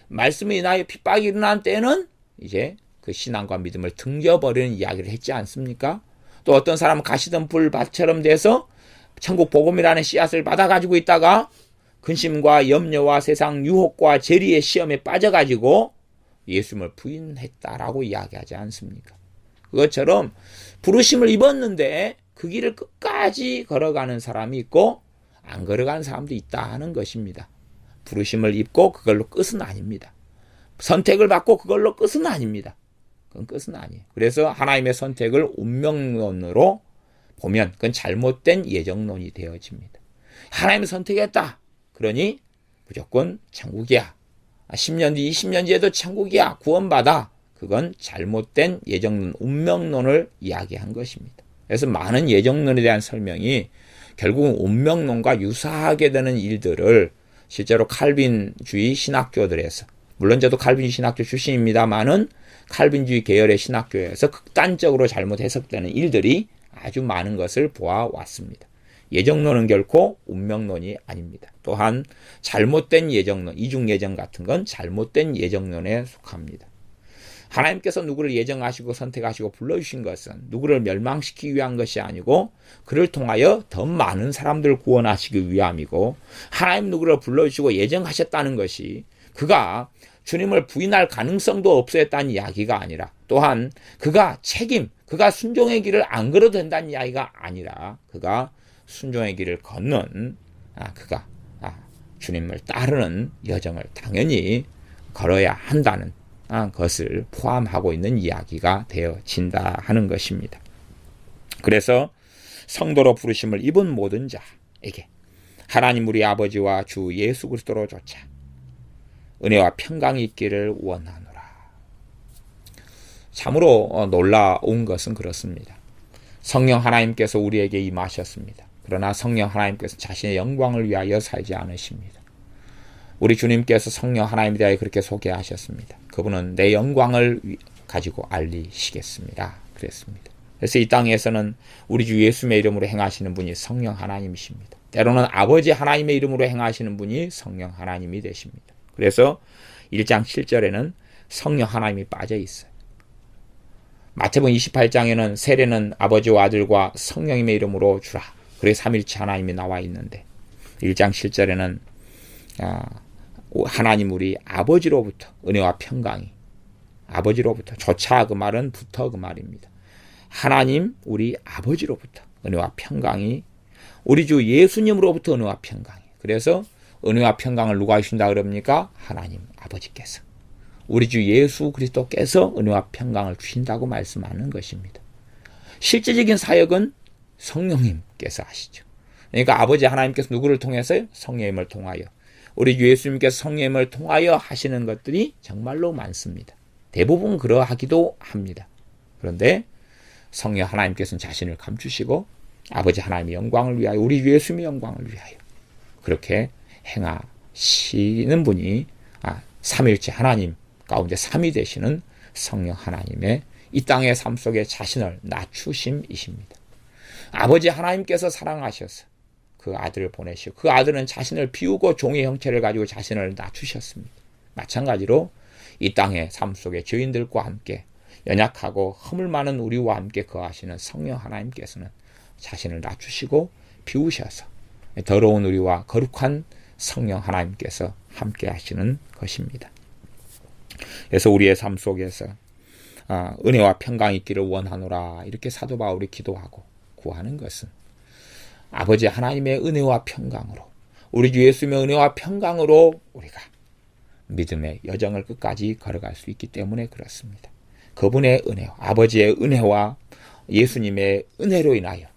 말씀이 인하여 핍박이 일어난 때는 이제 그 신앙과 믿음을 등져버리는 이야기를 했지 않습니까? 또 어떤 사람은 가시던 불밭처럼 돼서 천국 복음이라는 씨앗을 받아가지고 있다가 근심과 염려와 세상 유혹과 재리의 시험에 빠져가지고 예수님을 부인했다라고 이야기하지 않습니까? 그것처럼 부르심을 입었는데 그 길을 끝까지 걸어가는 사람이 있고 안 걸어가는 사람도 있다 하는 것입니다. 부르심을 입고 그걸로 끝은 아닙니다. 선택을 받고 그걸로 끝은 아닙니다. 그건 끝은 아니에요. 그래서 하나님의 선택을 운명론으로 보면 그건 잘못된 예정론이 되어집니다. 하나님이 선택했다. 그러니 무조건 천국이야. 10년 뒤, 20년 뒤에도 천국이야. 구원받아. 그건 잘못된 예정론, 운명론을 이야기한 것입니다. 그래서 많은 예정론에 대한 설명이 결국은 운명론과 유사하게 되는 일들을 실제로 칼빈주의 신학교들에서, 물론 저도 칼빈 신학교 출신입니다만은 칼빈주의 계열의 신학교에서 극단적으로 잘못 해석되는 일들이 아주 많은 것을 보아왔습니다. 예정론은 결코 운명론이 아닙니다. 또한 잘못된 예정론, 이중예정 같은 건 잘못된 예정론에 속합니다. 하나님께서 누구를 예정하시고 선택하시고 불러주신 것은 누구를 멸망시키기 위한 것이 아니고 그를 통하여 더 많은 사람들을 구원하시기 위함이고, 하나님 누구를 불러주시고 예정하셨다는 것이 그가 주님을 부인할 가능성도 없어졌다는 이야기가 아니라, 또한 그가 그가 순종의 길을 안 걸어도 된다는 이야기가 아니라, 그가 순종의 길을 걷는 그가 주님을 따르는 여정을 당연히 걸어야 한다는 것을 포함하고 있는 이야기가 되어진다 하는 것입니다. 그래서 성도로 부르심을 입은 모든 자에게 하나님 우리 아버지와 주 예수 그리스도로 조차 은혜와 평강이 있기를 원하노라. 참으로 놀라운 것은 그렇습니다. 성령 하나님께서 우리에게 임하셨습니다. 그러나 성령 하나님께서 자신의 영광을 위하여 살지 않으십니다. 우리 주님께서 성령 하나님에 대하여 그렇게 소개하셨습니다. 그분은 내 영광을 가지고 알리시겠습니다. 그랬습니다. 그래서 이 땅에서는 우리 주 예수님의 이름으로 행하시는 분이 성령 하나님이십니다. 때로는 아버지 하나님의 이름으로 행하시는 분이 성령 하나님이 되십니다. 그래서 1장 7절에는 성령 하나님이 빠져 있어요. 마태복음 28장에는 세례는 아버지와 아들과 성령님의 이름으로 주라. 그래서 삼일체 하나님이 나와 있는데 1장 7절에는 하나님 우리 아버지로부터 은혜와 평강이, 아버지로부터, 조차 그 말은 부터 그 말입니다. 하나님 우리 아버지로부터 은혜와 평강이, 우리 주 예수님으로부터 은혜와 평강이. 그래서 은혜와 평강을 누가 주신다 그럽니까? 하나님 아버지께서, 우리 주 예수 그리스도께서 은혜와 평강을 주신다고 말씀하는 것입니다. 실제적인 사역은 성령님께서 하시죠. 그러니까 아버지 하나님께서 누구를 통해서요? 성령님을 통하여. 우리 주 예수님께서 성령님을 통하여 하시는 것들이 정말로 많습니다. 대부분 그러하기도 합니다. 그런데 성령 하나님께서는 자신을 감추시고 아버지 하나님의 영광을 위하여, 우리 주 예수님의 영광을 위하여 그렇게 행하시는 분이 삼일체 하나님 가운데 삼위 되시는 성령 하나님의 이 땅의 삶 속에 자신을 낮추심이십니다. 아버지 하나님께서 사랑하셔서 그 아들을 보내시고 그 아들은 자신을 비우고 종의 형체를 가지고 자신을 낮추셨습니다. 마찬가지로 이 땅의 삶 속에 죄인들과 함께 연약하고 허물 많은 우리와 함께 거하시는 성령 하나님께서는 자신을 낮추시고 비우셔서 더러운 우리와 거룩한 성령 하나님께서 함께 하시는 것입니다. 그래서 우리의 삶 속에서 은혜와 평강이 있기를 원하노라 이렇게 사도 바울이 기도하고 구하는 것은 아버지 하나님의 은혜와 평강으로, 우리 주 예수님의 은혜와 평강으로 우리가 믿음의 여정을 끝까지 걸어갈 수 있기 때문에 그렇습니다. 그분의 은혜와 아버지의 은혜와 예수님의 은혜로 인하여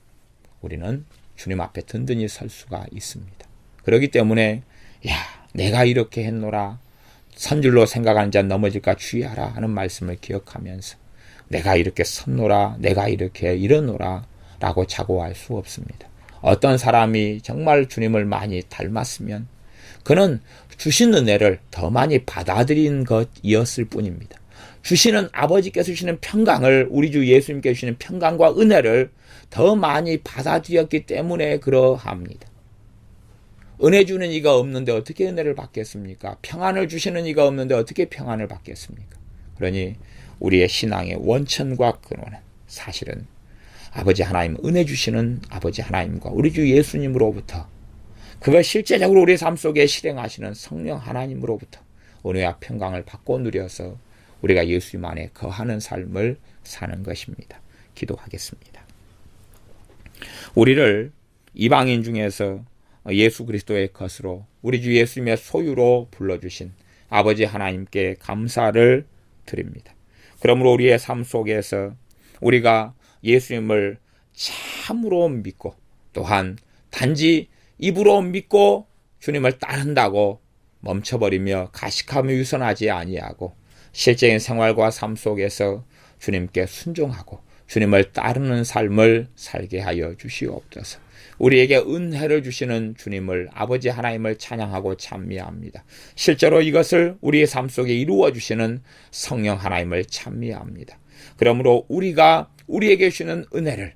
우리는 주님 앞에 든든히 설 수가 있습니다. 그렇기 때문에 내가 이렇게 했노라, 선줄로 생각하는 자 넘어질까 주의하라 하는 말씀을 기억하면서 내가 이렇게 섰노라, 내가 이렇게 이러노라 라고 자고할 수 없습니다. 어떤 사람이 정말 주님을 많이 닮았으면 그는 주신 은혜를 더 많이 받아들인 것이었을 뿐입니다. 주시는 아버지께서 주시는 평강을, 우리 주 예수님께서 주시는 평강과 은혜를 더 많이 받아들였기 때문에 그러합니다. 은혜 주는 이가 없는데 어떻게 은혜를 받겠습니까? 평안을 주시는 이가 없는데 어떻게 평안을 받겠습니까? 그러니 우리의 신앙의 원천과 근원은 사실은 아버지 하나님, 은혜 주시는 아버지 하나님과 우리 주 예수님으로부터, 그걸 실제적으로 우리 삶 속에 실행하시는 성령 하나님으로부터 은혜와 평강을 받고 누려서 우리가 예수님 안에 거하는 삶을 사는 것입니다. 기도하겠습니다. 우리를 이방인 중에서 예수 그리스도의 것으로 우리 주 예수님의 소유로 불러주신 아버지 하나님께 감사를 드립니다. 그러므로 우리의 삶 속에서 우리가 예수님을 참으로 믿고 또한 단지 입으로 믿고 주님을 따른다고 멈춰버리며 가식하며 유선하지 아니하고 실제인 생활과 삶 속에서 주님께 순종하고 주님을 따르는 삶을 살게 하여 주시옵소서. 우리에게 은혜를 주시는 주님을, 아버지 하나님을 찬양하고 찬미합니다. 실제로 이것을 우리의 삶 속에 이루어 주시는 성령 하나님을 찬미합니다. 그러므로 우리가 우리에게 주시는 은혜를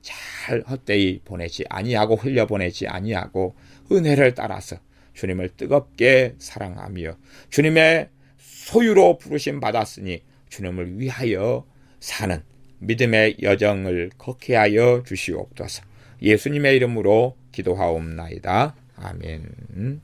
잘 헛되이 보내지 아니하고 흘려보내지 아니하고 은혜를 따라서 주님을 뜨겁게 사랑하며 주님의 소유로 부르심 받았으니 주님을 위하여 사는 믿음의 여정을 걷게 하여 주시옵소서. 예수님의 이름으로 기도하옵나이다. 아멘.